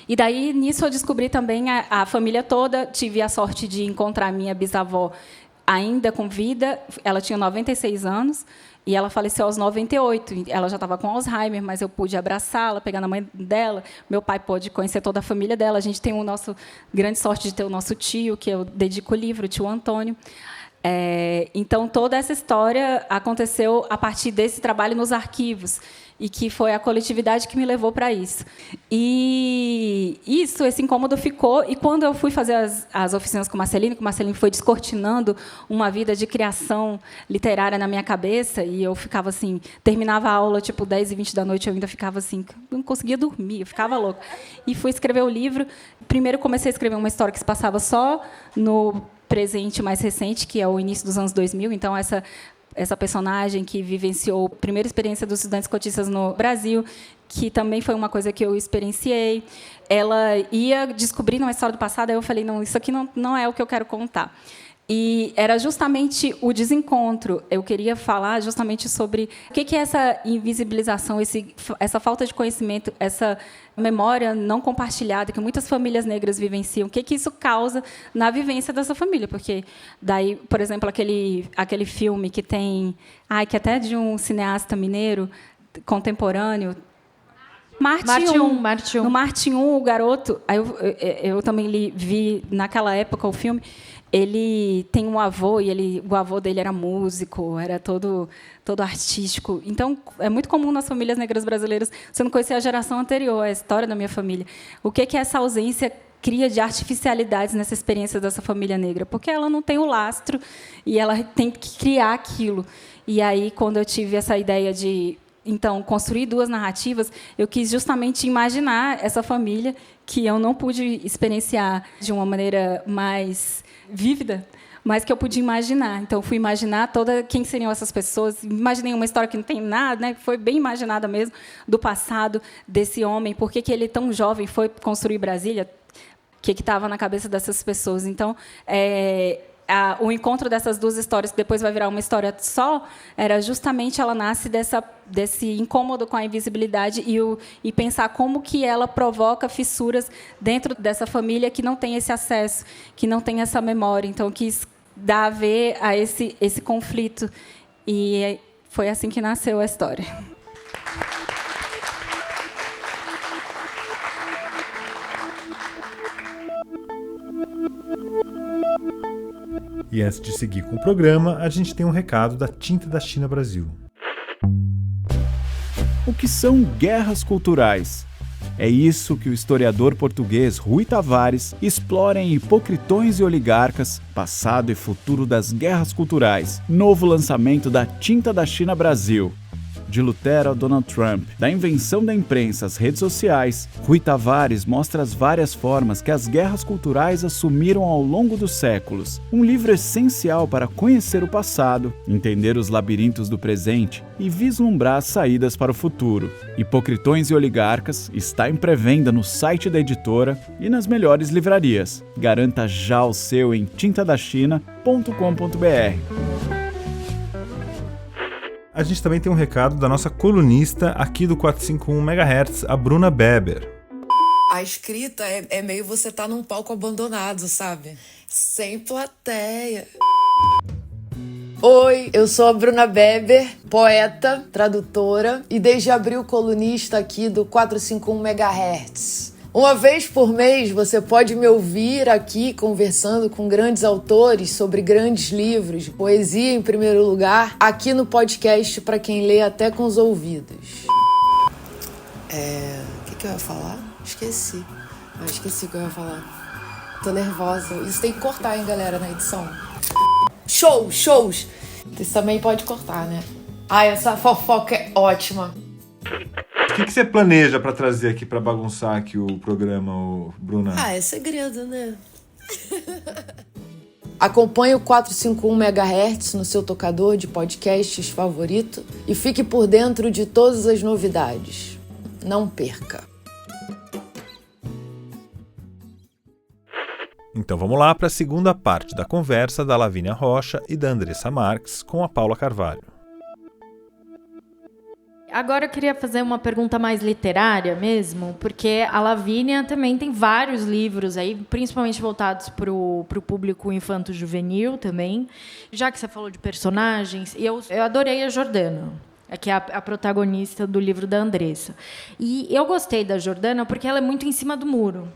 [SPEAKER 3] E daí, nisso, eu descobri também a família toda. Tive a sorte de encontrar minha bisavó ainda com vida. Ela tinha 96 anos e ela faleceu aos 98. Ela já estava com Alzheimer, mas eu pude abraçá-la, pegar na mãe dela. Meu pai pôde conhecer toda a família dela. A gente tem grande sorte de ter o nosso tio, que eu dedico o livro, o tio Antônio. Então, toda essa história aconteceu a partir desse trabalho nos arquivos, e que foi a coletividade que me levou para isso. E esse incômodo ficou, e quando eu fui fazer as oficinas com o Marcelino, que o Marcelino foi descortinando uma vida de criação literária na minha cabeça, e eu ficava assim, terminava a aula, tipo, 10h20 da noite, eu ainda ficava assim, não conseguia dormir, eu ficava louca. E fui escrever o livro. Primeiro comecei a escrever uma história que se passava só no presente mais recente, que é o início dos anos 2000, então essa personagem que vivenciou a primeira experiência dos estudantes cotistas no Brasil, que também foi uma coisa que eu experienciei. Ela ia descobrindo uma história do passado, aí eu falei, não, isso aqui não é o que eu quero contar. E era justamente o desencontro. Eu queria falar justamente sobre o que é essa invisibilização, essa falta de conhecimento, essa memória não compartilhada que muitas famílias negras vivenciam. O que isso causa na vivência dessa família? Porque daí, por exemplo, aquele filme que tem, que até de um cineasta mineiro contemporâneo, Marte 1. No Marte 1, o garoto, eu também vi naquela época o filme. Ele tem um avô, e o avô dele era músico, era todo artístico. Então, é muito comum nas famílias negras brasileiras você não conhecer a geração anterior, a história da minha família. O que essa ausência cria de artificialidades nessa experiência dessa família negra? Porque ela não tem o lastro e ela tem que criar aquilo. E aí, quando eu tive essa ideia de construir duas narrativas, eu quis justamente imaginar essa família que eu não pude experienciar de uma maneira mais vívida, mas que eu podia imaginar. Então, fui imaginar quem seriam essas pessoas. Imaginei uma história que não tem nada, né? Foi bem imaginada mesmo, do passado desse homem. Por que ele, tão jovem, foi construir Brasília? O que estava na cabeça dessas pessoas? Então, o encontro dessas duas histórias, que depois vai virar uma história só, era justamente ela nasce desse incômodo com a invisibilidade e pensar como que ela provoca fissuras dentro dessa família que não tem esse acesso, que não tem essa memória. Então, que dá a ver a esse conflito. E foi assim que nasceu a história.
[SPEAKER 1] E antes de seguir com o programa, a gente tem um recado da Tinta da China Brasil.
[SPEAKER 5] O que são guerras culturais? É isso que o historiador português Rui Tavares explora em Hipocritões e Oligarcas, Passado e Futuro das Guerras Culturais, novo lançamento da Tinta da China Brasil. De Lutero a Donald Trump, da invenção da imprensa às redes sociais, Rui Tavares mostra as várias formas que as guerras culturais assumiram ao longo dos séculos. Um livro essencial para conhecer o passado, entender os labirintos do presente e vislumbrar as saídas para o futuro. Hipocritões e Oligarcas está em pré-venda no site da editora e nas melhores livrarias. Garanta já o seu em tintadachina.com.br.
[SPEAKER 1] A gente também tem um recado da nossa colunista aqui do 451 MHz, a Bruna Beber.
[SPEAKER 6] A escrita é meio você tá num palco abandonado, sabe? Sem plateia. Oi, eu sou a Bruna Beber, poeta, tradutora e desde abril colunista aqui do 451 MHz. Uma vez por mês você pode me ouvir aqui conversando com grandes autores sobre grandes livros, poesia em primeiro lugar, aqui no podcast para quem lê até com os ouvidos. O que eu ia falar? Esqueci o que eu ia falar. Tô nervosa. Isso tem que cortar, hein, galera, na edição. Shows! Isso também pode cortar, né? Ai, essa fofoca é ótima.
[SPEAKER 1] O que você planeja para trazer aqui para bagunçar aqui o programa, Bruna?
[SPEAKER 6] É segredo, né? Acompanhe o 451 MHz no seu tocador de podcasts favorito e fique por dentro de todas as novidades. Não perca!
[SPEAKER 1] Então vamos lá para a segunda parte da conversa da Lavínia Rocha e da Andressa Marques com a Paula Carvalho.
[SPEAKER 4] Agora eu queria fazer uma pergunta mais literária mesmo, porque a Lavínia também tem vários livros aí, principalmente voltados para o público infanto-juvenil também. Já que você falou de personagens, eu adorei a Jordana, que é a protagonista do livro da Andressa. E eu gostei da Jordana porque ela é muito em cima do muro.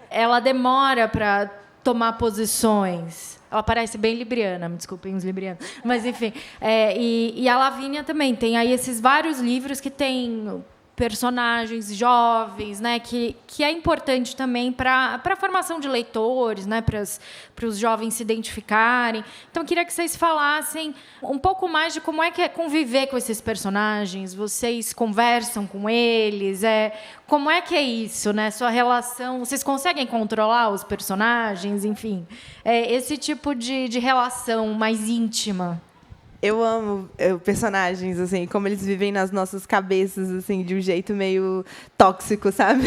[SPEAKER 4] Ela demora para tomar posições. Ela parece bem libriana, me desculpem os librianos. Mas, enfim. E a Lavínia também tem aí esses vários livros que tem personagens jovens, né, que é importante também para a formação de leitores, né, para os jovens se identificarem. Então, eu queria que vocês falassem um pouco mais de como é que é conviver com esses personagens. Vocês conversam com eles? Como é que é isso, né? Sua relação... Vocês conseguem controlar os personagens? Enfim, esse tipo de relação mais íntima.
[SPEAKER 2] Eu amo personagens, assim, como eles vivem nas nossas cabeças, assim, de um jeito meio tóxico, sabe?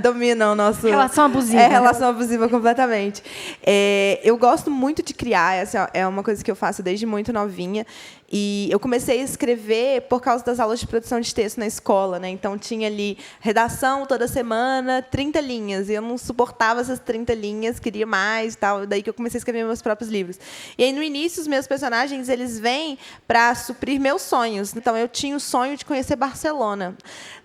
[SPEAKER 2] Dominam o nosso...
[SPEAKER 4] Relação abusiva.
[SPEAKER 2] Relação abusiva completamente. Eu gosto muito de criar, essa é uma coisa que eu faço desde muito novinha. E eu comecei a escrever por causa das aulas de produção de texto na escola, né? Então, tinha ali redação toda semana, 30 linhas. E eu não suportava essas 30 linhas, queria mais e tal. Daí que eu comecei a escrever meus próprios livros. E aí, no início, os meus personagens, eles vêm para suprir meus sonhos. Então, eu tinha o sonho de conhecer Barcelona.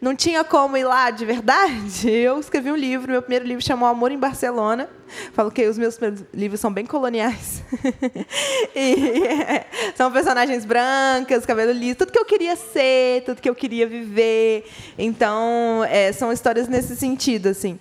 [SPEAKER 2] Não tinha como ir lá de verdade. Eu escrevi um livro, meu primeiro livro chamou Amor em Barcelona. Falo que os meus livros são bem coloniais. São personagens brancas, cabelo liso, tudo que eu queria ser, tudo que eu queria viver. Então, são histórias nesse sentido, assim.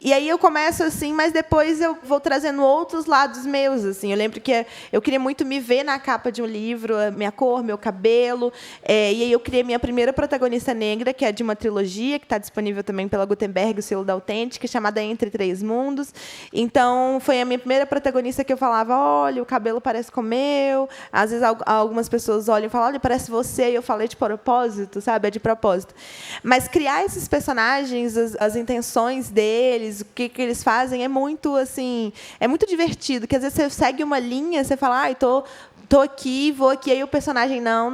[SPEAKER 2] E aí eu começo assim, mas depois eu vou trazendo outros lados meus, assim. Eu lembro que eu queria muito me ver na capa de um livro, minha cor, meu cabelo. E aí eu criei minha primeira protagonista negra, que é de uma trilogia, que está disponível também pela Gutenberg, o selo da Autêntica, chamada Entre Três Mundos. Então, foi a minha primeira protagonista que eu falava, olha, o cabelo parece com o meu. Às vezes algumas pessoas olham e falam, olha, parece você. E eu falei de propósito, sabe? É de propósito. Mas criar esses personagens, as intenções deles, deles, o que eles fazem, é muito, assim, é muito divertido, que às vezes você segue uma linha, você fala, ai, tô aqui, vou aqui, aí o personagem, não,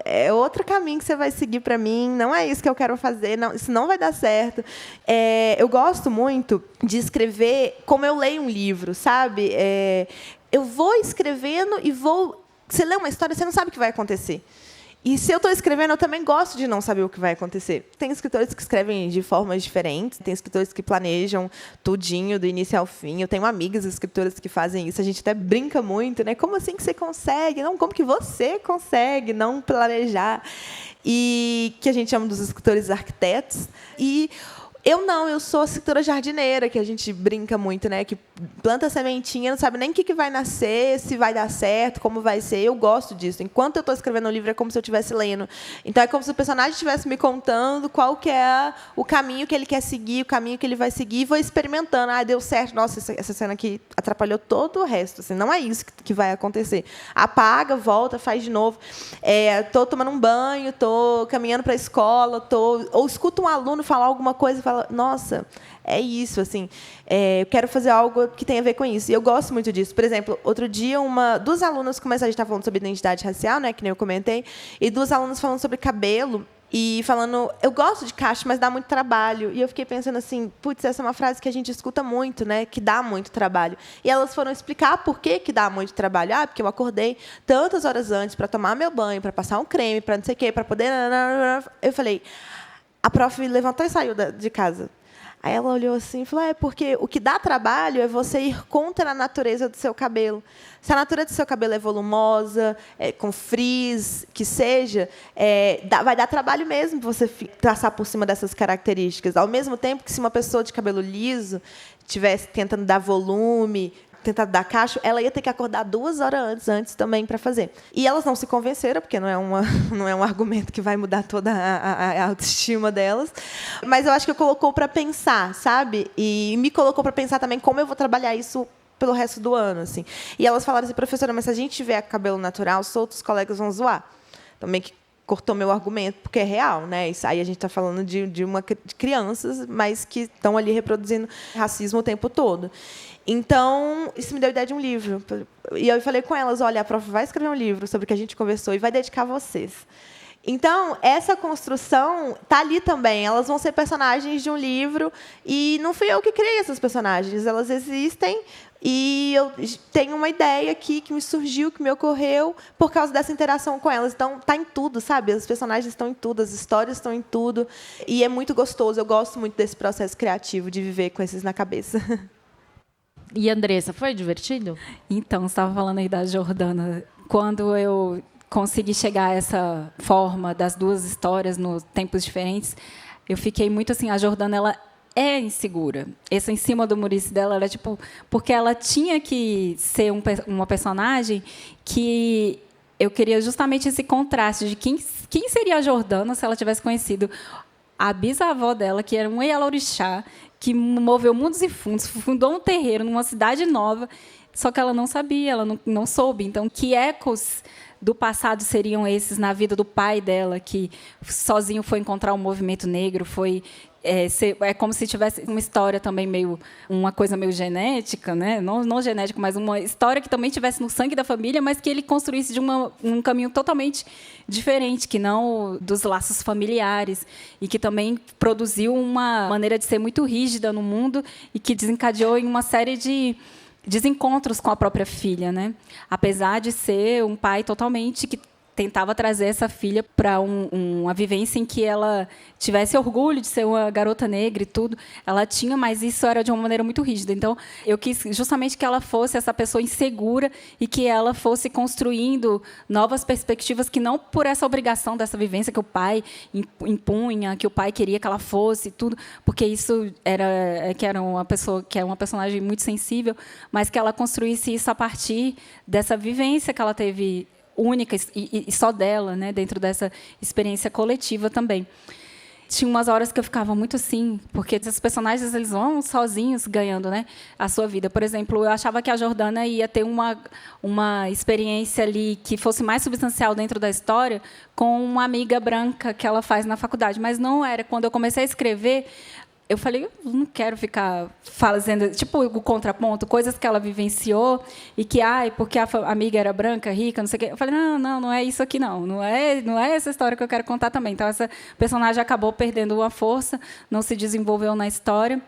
[SPEAKER 2] é outro caminho que você vai seguir para mim, não é isso que eu quero fazer, não, isso não vai dar certo. Eu gosto muito de escrever como eu leio um livro, sabe? Eu vou escrevendo e vou... Você lê uma história, você não sabe o que vai acontecer. E se eu estou escrevendo, eu também gosto de não saber o que vai acontecer. Tem escritores que escrevem de formas diferentes, tem escritores que planejam tudinho, do início ao fim. Eu tenho amigas escritoras que fazem isso, a gente até brinca muito, né? Como assim que você consegue? Não, como que você consegue não planejar? E que a gente chama dos escritores arquitetos. E eu sou a escritora jardineira, que a gente brinca muito, né? Que planta a sementinha, não sabe nem o que vai nascer, se vai dar certo, como vai ser. Eu gosto disso. Enquanto eu estou escrevendo um livro, é como se eu estivesse lendo. Então, é como se o personagem estivesse me contando qual que é o caminho que ele quer seguir, o caminho que ele vai seguir, e vou experimentando. Ah, deu certo. Nossa, essa cena aqui atrapalhou todo o resto. Assim, não é isso que vai acontecer. Apaga, volta, faz de novo. Estou tomando um banho, estou caminhando para a escola, ou escuto um aluno falar alguma coisa e falo, nossa, é isso, assim, eu quero fazer algo que tenha a ver com isso. E eu gosto muito disso. Por exemplo, outro dia, duas alunas começaram, a gente estava falando sobre identidade racial, né, que nem eu comentei, e duas alunas falando sobre cabelo, e falando, eu gosto de cacho, mas dá muito trabalho. E eu fiquei pensando assim, putz, essa é uma frase que a gente escuta muito, né, que dá muito trabalho. E elas foram explicar por que dá muito trabalho. Ah, porque eu acordei tantas horas antes para tomar meu banho, para passar um creme, para não sei o quê, para poder... Eu falei... A prof levantou e saiu de casa. Aí ela olhou assim e falou, porque o que dá trabalho é você ir contra a natureza do seu cabelo. Se a natureza do seu cabelo é volumosa, com frizz, que seja, vai dar trabalho mesmo você passar por cima dessas características. Ao mesmo tempo que se uma pessoa de cabelo liso estivesse tentando dar volume, tentado dar cacho, ela ia ter que acordar 2 horas antes também para fazer. E elas não se convenceram, porque não é um argumento que vai mudar toda a autoestima delas. Mas eu acho que colocou para pensar, sabe? E me colocou para pensar também como eu vou trabalhar isso pelo resto do ano, assim. E elas falaram assim, professora, mas se a gente tiver cabelo natural, os outros colegas vão zoar. Também que cortou meu argumento, porque é real, né? Isso aí a gente está falando de crianças, mas que estão ali reproduzindo racismo o tempo todo. Então, isso me deu a ideia de um livro. E eu falei com elas, olha, a prof vai escrever um livro sobre o que a gente conversou e vai dedicar a vocês. Então, essa construção está ali também. Elas vão ser personagens de um livro e não fui eu que criei essas personagens. Elas existem e eu tenho uma ideia aqui que me surgiu, que me ocorreu por causa dessa interação com elas. Então, está em tudo, sabe? Os personagens estão em tudo, as histórias estão em tudo. E é muito gostoso. Eu gosto muito desse processo criativo, de viver com esses na cabeça.
[SPEAKER 4] E, Andressa, foi divertido?
[SPEAKER 3] Então, você estava falando aí da Jordana. Quando eu consegui chegar a essa forma das duas histórias nos tempos diferentes, eu fiquei muito assim, a Jordana, ela é insegura. Essa em cima do Muricy dela era tipo, porque ela tinha que ser uma personagem que eu queria justamente esse contraste de quem seria a Jordana se ela tivesse conhecido a bisavó dela, que era um Ialorixá, que moveu mundos e fundos, fundou um terreiro numa cidade nova, só que ela não sabia, ela não soube. Então, que ecos do passado seriam esses na vida do pai dela, que sozinho foi encontrar o movimento negro, é como se tivesse uma história também uma coisa meio genética, né? Não genética, mas uma história que também tivesse no sangue da família, mas que ele construísse de um caminho totalmente diferente, que não dos laços familiares, e que também produziu uma maneira de ser muito rígida no mundo e que desencadeou em uma série de desencontros com a própria filha, né? Apesar de ser um pai totalmente que tentava trazer essa filha para uma vivência em que ela tivesse orgulho de ser uma garota negra e tudo. Ela tinha, mas isso era de uma maneira muito rígida. Então, eu quis justamente que ela fosse essa pessoa insegura e que ela fosse construindo novas perspectivas, que não por essa obrigação dessa vivência que o pai impunha, que o pai queria que ela fosse, tudo, porque isso era uma pessoa que é uma personagem muito sensível, mas que ela construísse isso a partir dessa vivência que ela teve única e só dela, né, dentro dessa experiência coletiva também. Tinha umas horas que eu ficava muito assim, porque esses personagens eles vão sozinhos ganhando, né, a sua vida. Por exemplo, eu achava que a Jordana ia ter uma experiência ali que fosse mais substancial dentro da história com uma amiga branca que ela faz na faculdade, mas não era. Quando eu comecei a escrever, Eu falei, eu não quero ficar fazendo, tipo, o contraponto, coisas que ela vivenciou e que, porque a amiga era branca, rica, não sei o quê. Eu falei, não é isso aqui, não é essa história que eu quero contar também. Então, essa personagem acabou perdendo a força, não se desenvolveu na história.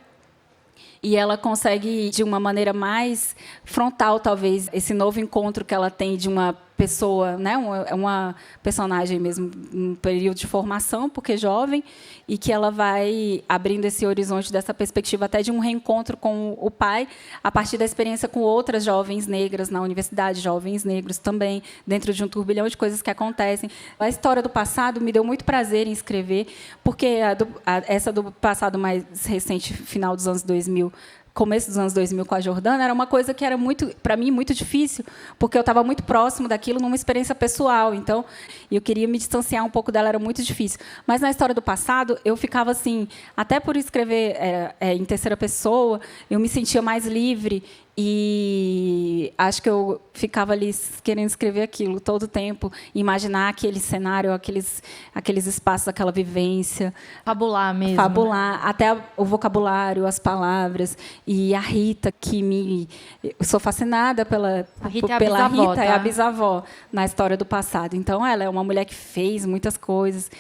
[SPEAKER 3] E ela consegue, de uma maneira mais frontal, talvez, esse novo encontro que ela tem de uma pessoa, né, uma personagem mesmo, um período de formação, porque jovem, e que ela vai abrindo esse horizonte dessa perspectiva até de um reencontro com o pai, a partir da experiência com outras jovens negras na universidade, jovens negros também, dentro de um turbilhão de coisas que acontecem. A história do passado me deu muito prazer em escrever, porque essa do passado mais recente, final dos anos 2000, começo dos anos 2000 com a Jordana, era uma coisa que era para mim muito difícil, porque eu estava muito próximo daquilo numa experiência pessoal, então eu queria me distanciar um pouco dela, era muito difícil. Mas na história do passado, eu ficava assim, até por escrever em terceira pessoa, eu me sentia mais livre e acho que eu ficava ali querendo escrever aquilo todo o tempo, imaginar aquele cenário, aqueles espaços, aquela vivência.
[SPEAKER 4] Fabular mesmo.
[SPEAKER 3] Fabular, até o vocabulário, as palavras. E a Rita, eu sou fascinada pela Rita,
[SPEAKER 4] tá?
[SPEAKER 3] É a bisavó na história do passado. Então, ela é uma mulher que fez muitas coisas.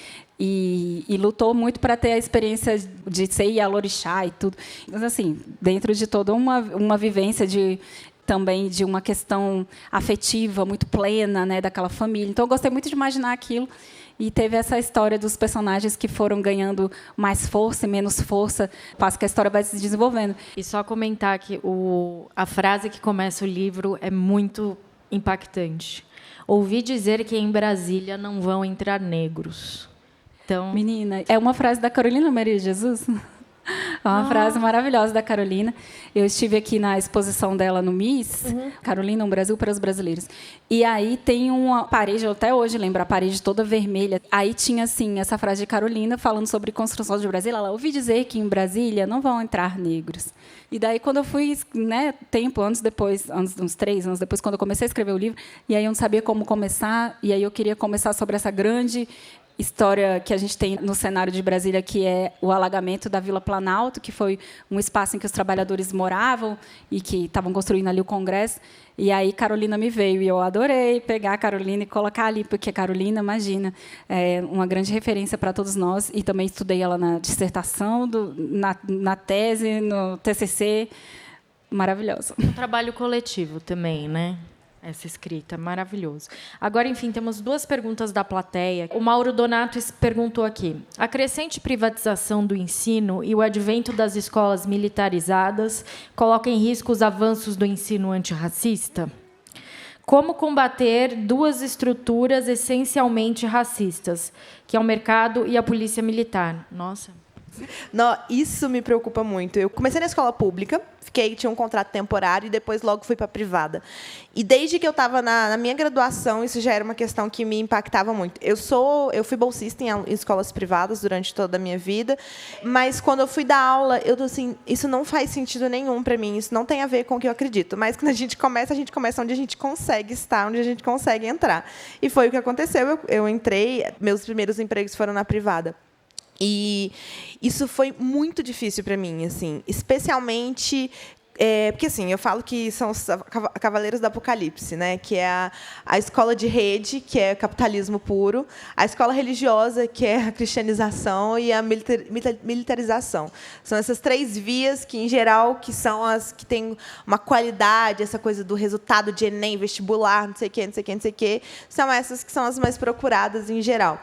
[SPEAKER 3] E lutou muito para ter a experiência de ser Ialorixá e tudo. Mas, assim, dentro de toda uma vivência também de uma questão afetiva muito plena, né, daquela família. Então, eu gostei muito de imaginar aquilo. E teve essa história dos personagens que foram ganhando mais força e menos força, passo que a história vai se desenvolvendo.
[SPEAKER 4] E só comentar que a frase que começa o livro é muito impactante. Ouvi dizer que em Brasília não vão entrar negros. Então...
[SPEAKER 3] Menina, é uma frase da Carolina Maria de Jesus? É uma frase maravilhosa da Carolina. Eu estive aqui na exposição dela no MIS, Carolina, um Brasil para os brasileiros. E aí tem uma parede, eu até hoje lembro, a parede toda vermelha. Aí tinha, assim, essa frase de Carolina falando sobre construção de Brasília. Ela ouvi dizer que em Brasília não vão entrar negros. E daí, quando eu fui, né, uns 3 anos depois, quando eu comecei a escrever o livro, e aí eu não sabia como começar, e aí eu queria começar sobre essa grande história que a gente tem no cenário de Brasília, que é o alagamento da Vila Planalto, que foi um espaço em que os trabalhadores moravam e que estavam construindo ali o Congresso. E aí Carolina me veio e eu adorei pegar a Carolina e colocar ali, porque a Carolina, imagina, é uma grande referência para todos nós. E também estudei ela na dissertação, na tese, no TCC. Maravilhosa.
[SPEAKER 4] Um trabalho coletivo também, né? Essa escrita, maravilhoso. Agora, enfim, temos 2 perguntas da plateia. O Mauro Donato perguntou aqui. A crescente privatização do ensino e o advento das escolas militarizadas coloca em risco os avanços do ensino antirracista? Como combater 2 estruturas essencialmente racistas, que é o mercado e a polícia militar? Nossa...
[SPEAKER 2] Não, isso me preocupa muito. Eu comecei na escola pública, tinha um contrato temporário e depois logo fui para a privada. E desde que eu estava na minha graduação, isso já era uma questão que me impactava muito. Eu fui bolsista em escolas privadas durante toda a minha vida, mas quando eu fui dar aula, eu tô assim, isso não faz sentido nenhum para mim, isso não tem a ver com o que eu acredito. Mas quando a gente começa onde a gente consegue estar, onde a gente consegue entrar. E foi o que aconteceu. Eu entrei, meus primeiros empregos foram na privada. E isso foi muito difícil para mim, assim, especialmente porque assim, eu falo que são os cavaleiros do apocalipse, né? Que é a escola de rede, que é capitalismo puro, a escola religiosa, que é a cristianização, e a militarização. São essas 3 vias que, em geral, que são as que têm uma qualidade, essa coisa do resultado de Enem, vestibular, não sei o quê, não sei o quê, não sei o quê, são essas que são as mais procuradas em geral.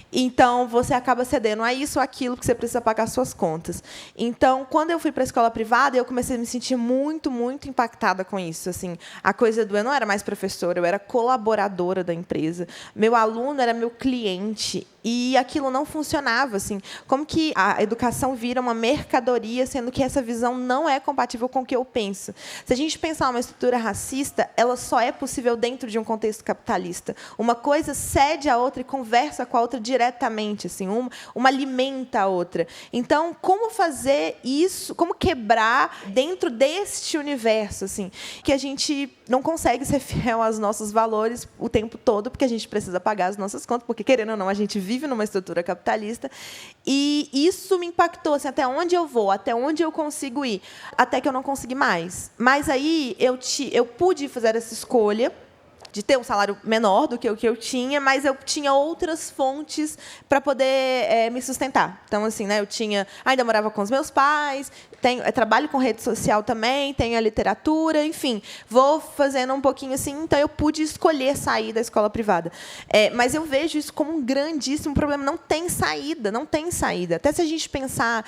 [SPEAKER 2] Então, você acaba cedendo a isso ou aquilo que você precisa pagar suas contas. Então, quando eu fui para a escola privada, eu comecei a me sentir muito, muito impactada com isso. Assim, a coisa eu não era mais professora, eu era colaboradora da empresa. Meu aluno era meu cliente. E aquilo não funcionava, assim. Como que a educação vira uma mercadoria, sendo que essa visão não é compatível com o que eu penso? Se a gente pensar uma estrutura racista, ela só é possível dentro de um contexto capitalista. Uma coisa cede a outra e conversa com a outra diretamente, assim, uma alimenta a outra. Então, como fazer isso, como quebrar dentro deste universo, assim, que a gente não consegue ser fiel aos nossos valores o tempo todo, porque a gente precisa pagar as nossas contas, porque, querendo ou não, a gente vive vive numa estrutura capitalista, e isso me impactou, assim, até onde eu vou, até onde eu consigo ir, até que eu não consegui mais. Mas aí eu pude fazer essa escolha de ter um salário menor do que o que eu tinha, mas eu tinha outras fontes para poder me sustentar. Então, assim, né, ainda morava com os meus pais, trabalho com rede social também, tenho a literatura, enfim, vou fazendo um pouquinho assim. Então, eu pude escolher sair da escola privada. Mas eu vejo isso como um grandíssimo problema. Não tem saída, não tem saída. Até se a gente pensar,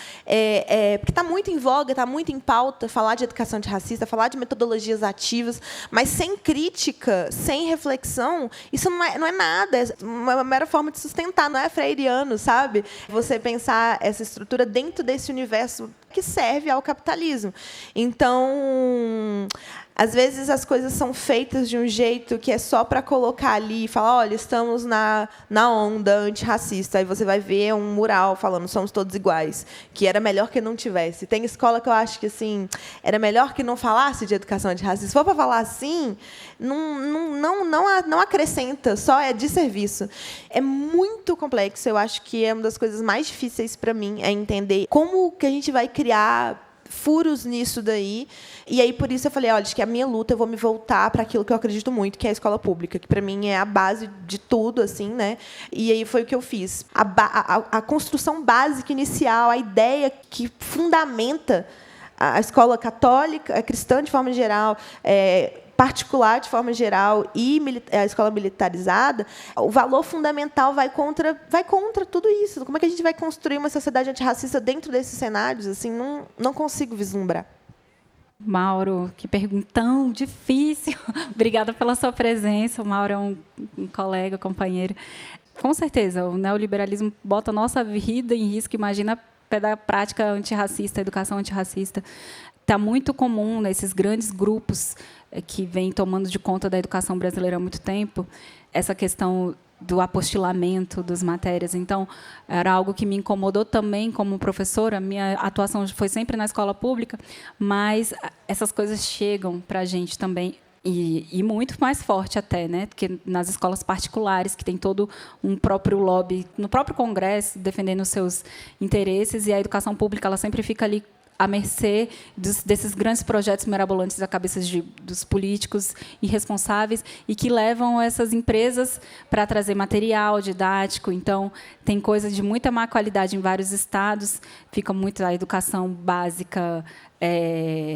[SPEAKER 2] porque está muito em voga, está muito em pauta falar de educação antirracista, falar de metodologias ativas, mas sem crítica, sem reflexão, isso não é nada, é uma mera forma de sustentar, não é freiriano, sabe? Você pensar essa estrutura dentro desse universo que serve ao capitalismo. Então, às vezes as coisas são feitas de um jeito que é só para colocar ali e falar, olha, estamos na onda antirracista. Aí você vai ver um mural falando somos todos iguais, que era melhor que não tivesse. Tem escola que eu acho que assim, era melhor que não falasse de educação antirracista. Se for para falar assim, não acrescenta, só é desserviço. É muito complexo. Eu acho que é uma das coisas mais difíceis para mim é entender como que a gente vai criar furos nisso daí. E aí, por isso, eu falei, olha, acho que a minha luta, eu vou me voltar para aquilo que eu acredito muito, que é a escola pública, que, para mim, é a base de tudo, assim, né? E aí foi o que eu fiz. A construção básica inicial, a ideia que fundamenta a escola católica, a cristã, de forma geral, particular, de forma geral, e a escola militarizada, o valor fundamental vai contra tudo isso. Como é que a gente vai construir uma sociedade antirracista dentro desses cenários? Assim, não consigo vislumbrar.
[SPEAKER 3] Mauro, que pergunta tão difícil. Obrigada pela sua presença. O Mauro é um colega, companheiro. Com certeza, o neoliberalismo bota a nossa vida em risco. Imagina a prática antirracista, a educação antirracista. Está muito comum nesses grandes grupos que vêm tomando de conta da educação brasileira há muito tempo, essa questão do apostilamento das matérias. Então, era algo que me incomodou também como professora. Minha atuação foi sempre na escola pública, mas essas coisas chegam para a gente também, e muito mais forte até, né, do que nas escolas particulares, que tem todo um próprio lobby, no próprio Congresso, defendendo os seus interesses, e a educação pública ela sempre fica ali à mercê desses grandes projetos mirabolantes da cabeça dos políticos irresponsáveis e que levam essas empresas para trazer material didático. Então, tem coisa de muita má qualidade em vários estados, fica muito a educação básica,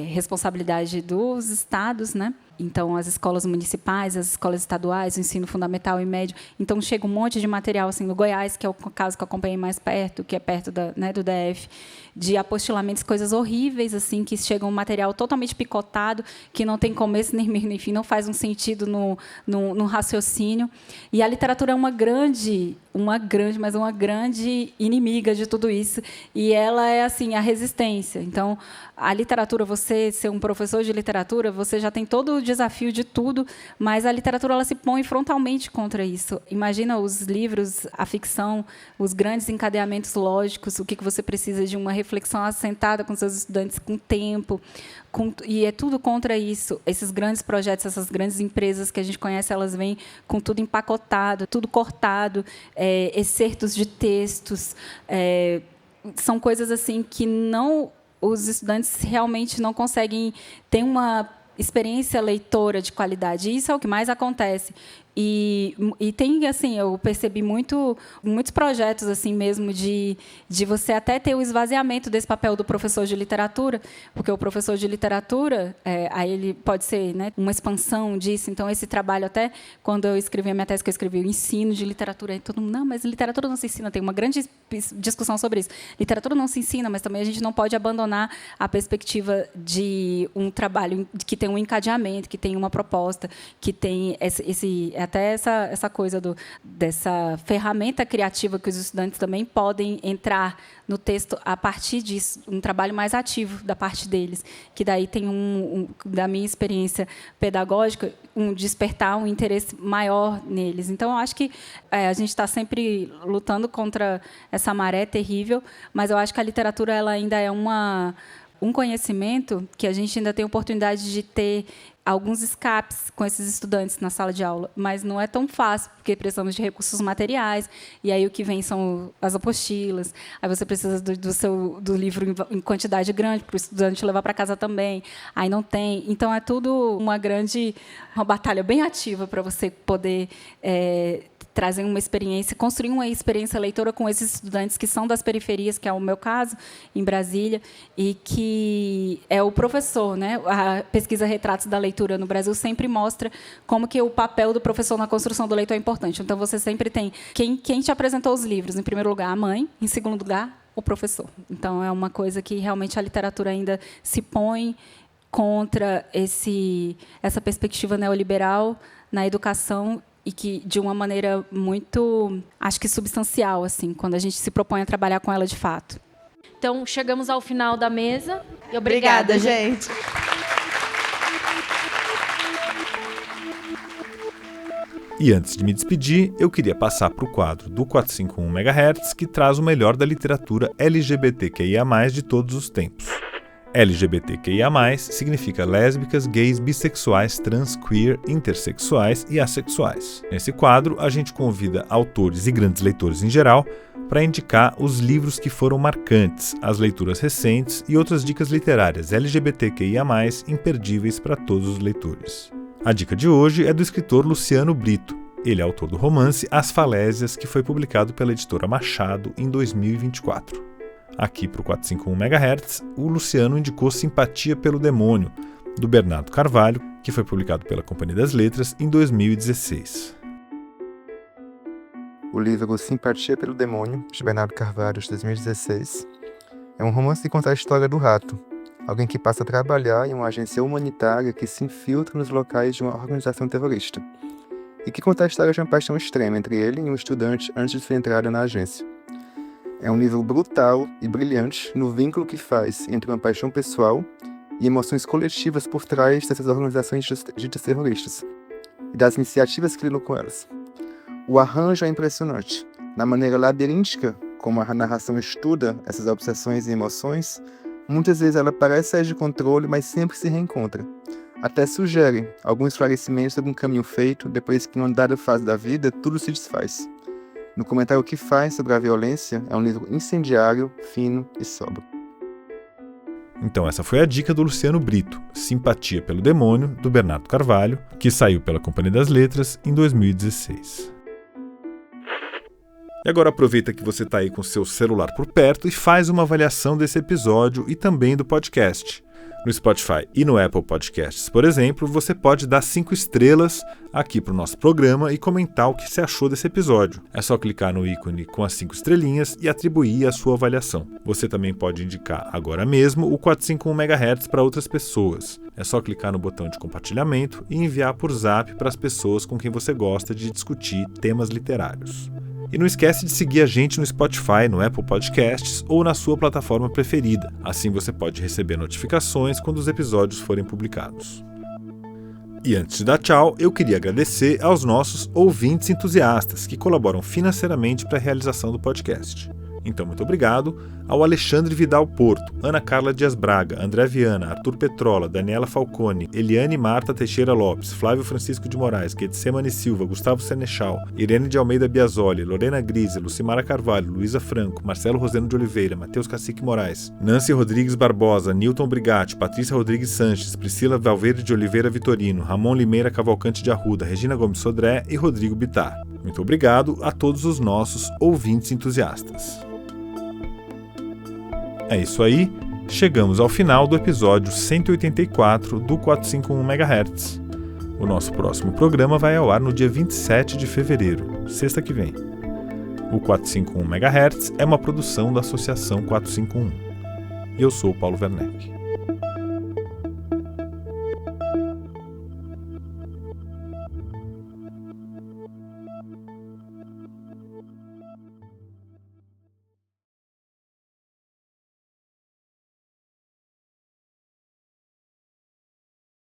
[SPEAKER 3] responsabilidade dos estados, né? Então, as escolas municipais, as escolas estaduais, o ensino fundamental e médio. Então, chega um monte de material, assim, no Goiás, que é o caso que eu acompanhei mais perto, que é perto do DF, de apostilamentos, coisas horríveis, assim, que chega um material totalmente picotado, que não tem começo nem meio nem fim, não faz um sentido no raciocínio. E a literatura é uma grande inimiga de tudo isso. E ela é, assim, a resistência. Então, a literatura, você ser um professor de literatura, você já tem todo o desafio de tudo, mas a literatura ela se põe frontalmente contra isso. Imagina os livros, a ficção, os grandes encadeamentos lógicos, o que você precisa de uma reflexão assentada com seus estudantes com tempo, e é tudo contra isso. Esses grandes projetos, essas grandes empresas que a gente conhece, elas vêm com tudo empacotado, tudo cortado, excertos de textos, são coisas assim que os estudantes realmente não conseguem ter uma experiência leitora de qualidade. Isso é o que mais acontece. E tem, assim, eu percebi muitos projetos assim mesmo de você até ter o esvaziamento desse papel do professor de literatura, porque o professor de literatura, aí ele pode ser, né, uma expansão disso. Então, esse trabalho, até quando eu escrevi a minha tese, que eu escrevi o ensino de literatura, aí todo mundo, não, mas literatura não se ensina, tem uma grande discussão sobre isso. Literatura não se ensina, mas também a gente não pode abandonar a perspectiva de um trabalho que tem um encadeamento, que tem uma proposta, que tem até essa coisa dessa ferramenta criativa que os estudantes também podem entrar no texto a partir disso, um trabalho mais ativo da parte deles, que daí tem da minha experiência pedagógica, despertar um interesse maior neles. Então, eu acho que a gente está sempre lutando contra essa maré terrível, mas eu acho que a literatura ela ainda é um conhecimento que a gente ainda tem oportunidade de ter alguns escapes com esses estudantes na sala de aula, mas não é tão fácil, porque precisamos de recursos materiais, e aí o que vem são as apostilas, aí você precisa do livro em quantidade grande, para o estudante levar para casa também, aí não tem. Então, é tudo uma batalha bem ativa para você poder trazer uma experiência, construir uma experiência leitora com esses estudantes que são das periferias, que é o meu caso, em Brasília, e que é o professor, né? A pesquisa Retratos da Leitura no Brasil sempre mostra como que o papel do professor na construção do leitor é importante. Então, você sempre tem quem te apresentou os livros. Em primeiro lugar, a mãe. Em segundo lugar, o professor. Então, é uma coisa que realmente a literatura ainda se põe contra essa perspectiva neoliberal na educação, e que, de uma maneira muito, acho que substancial, assim, quando a gente se propõe a trabalhar com ela de fato.
[SPEAKER 4] Então, chegamos ao final da mesa. E
[SPEAKER 2] obrigada, gente.
[SPEAKER 1] E antes de me despedir, eu queria passar para o quadro do 451 MHz, que traz o melhor da literatura LGBTQIA+, de todos os tempos. LGBTQIA+, significa lésbicas, gays, bissexuais, trans, queer, intersexuais e assexuais. Nesse quadro, a gente convida autores e grandes leitores em geral para indicar os livros que foram marcantes, as leituras recentes e outras dicas literárias LGBTQIA+, imperdíveis para todos os leitores. A dica de hoje é do escritor Luciano Brito. Ele é autor do romance As Falésias, que foi publicado pela editora Machado em 2024. Aqui para o 451 MHz, o Luciano indicou Simpatia pelo Demônio, do Bernardo Carvalho, que foi publicado pela Companhia das Letras em 2016.
[SPEAKER 7] O livro Simpatia pelo Demônio, de Bernardo Carvalho, de 2016, é um romance que conta a história do Rato, alguém que passa a trabalhar em uma agência humanitária que se infiltra nos locais de uma organização terrorista, e que conta a história de uma paixão extrema entre ele e um estudante antes de sua entrada na agência. É um livro brutal e brilhante no vínculo que faz entre uma paixão pessoal e emoções coletivas por trás dessas organizações ditas terroristas e das iniciativas que lidam com elas. O arranjo é impressionante. Na maneira labiríntica como a narração estuda essas obsessões e emoções, muitas vezes ela parece sair de controle, mas sempre se reencontra. Até sugere alguns esclarecimentos sobre um caminho feito depois que, em uma dada fase da vida, tudo se desfaz. No comentário que faz sobre a violência, é um livro incendiário, fino e sóbrio.
[SPEAKER 1] Então essa foi a dica do Luciano Brito, Simpatia pelo Demônio, do Bernardo Carvalho, que saiu pela Companhia das Letras em 2016. E agora aproveita que você está aí com seu celular por perto e faz uma avaliação desse episódio e também do podcast. No Spotify e no Apple Podcasts, por exemplo, você pode dar 5 estrelas aqui para o nosso programa e comentar o que você achou desse episódio. É só clicar no ícone com as 5 estrelinhas e atribuir a sua avaliação. Você também pode indicar agora mesmo o 451 MHz para outras pessoas. É só clicar no botão de compartilhamento e enviar por Zap para as pessoas com quem você gosta de discutir temas literários. E não esquece de seguir a gente no Spotify, no Apple Podcasts ou na sua plataforma preferida. Assim você pode receber notificações quando os episódios forem publicados. E antes de dar tchau, eu queria agradecer aos nossos ouvintes entusiastas que colaboram financeiramente para a realização do podcast. Então, muito obrigado ao Alexandre Vidal Porto, Ana Carla Dias Braga, André Viana, Arthur Petrola, Daniela Falcone, Eliane Marta Teixeira Lopes, Flávio Francisco de Moraes, Getsemane Silva, Gustavo Senechal, Irene de Almeida Biasoli, Lorena Grise, Lucimara Carvalho, Luísa Franco, Marcelo Roseno de Oliveira, Matheus Cacique Moraes, Nancy Rodrigues Barbosa, Newton Brigatti, Patrícia Rodrigues Sanches, Priscila Valverde de Oliveira Vitorino, Ramon Limeira Cavalcante de Arruda, Regina Gomes Sodré e Rodrigo Bittar. Muito obrigado a todos os nossos ouvintes entusiastas. É isso aí, chegamos ao final do episódio 184 do 451 MHz. O nosso próximo programa vai ao ar no dia 27 de fevereiro, sexta que vem. O 451 MHz é uma produção da Associação 451. E eu sou o Paulo Werneck.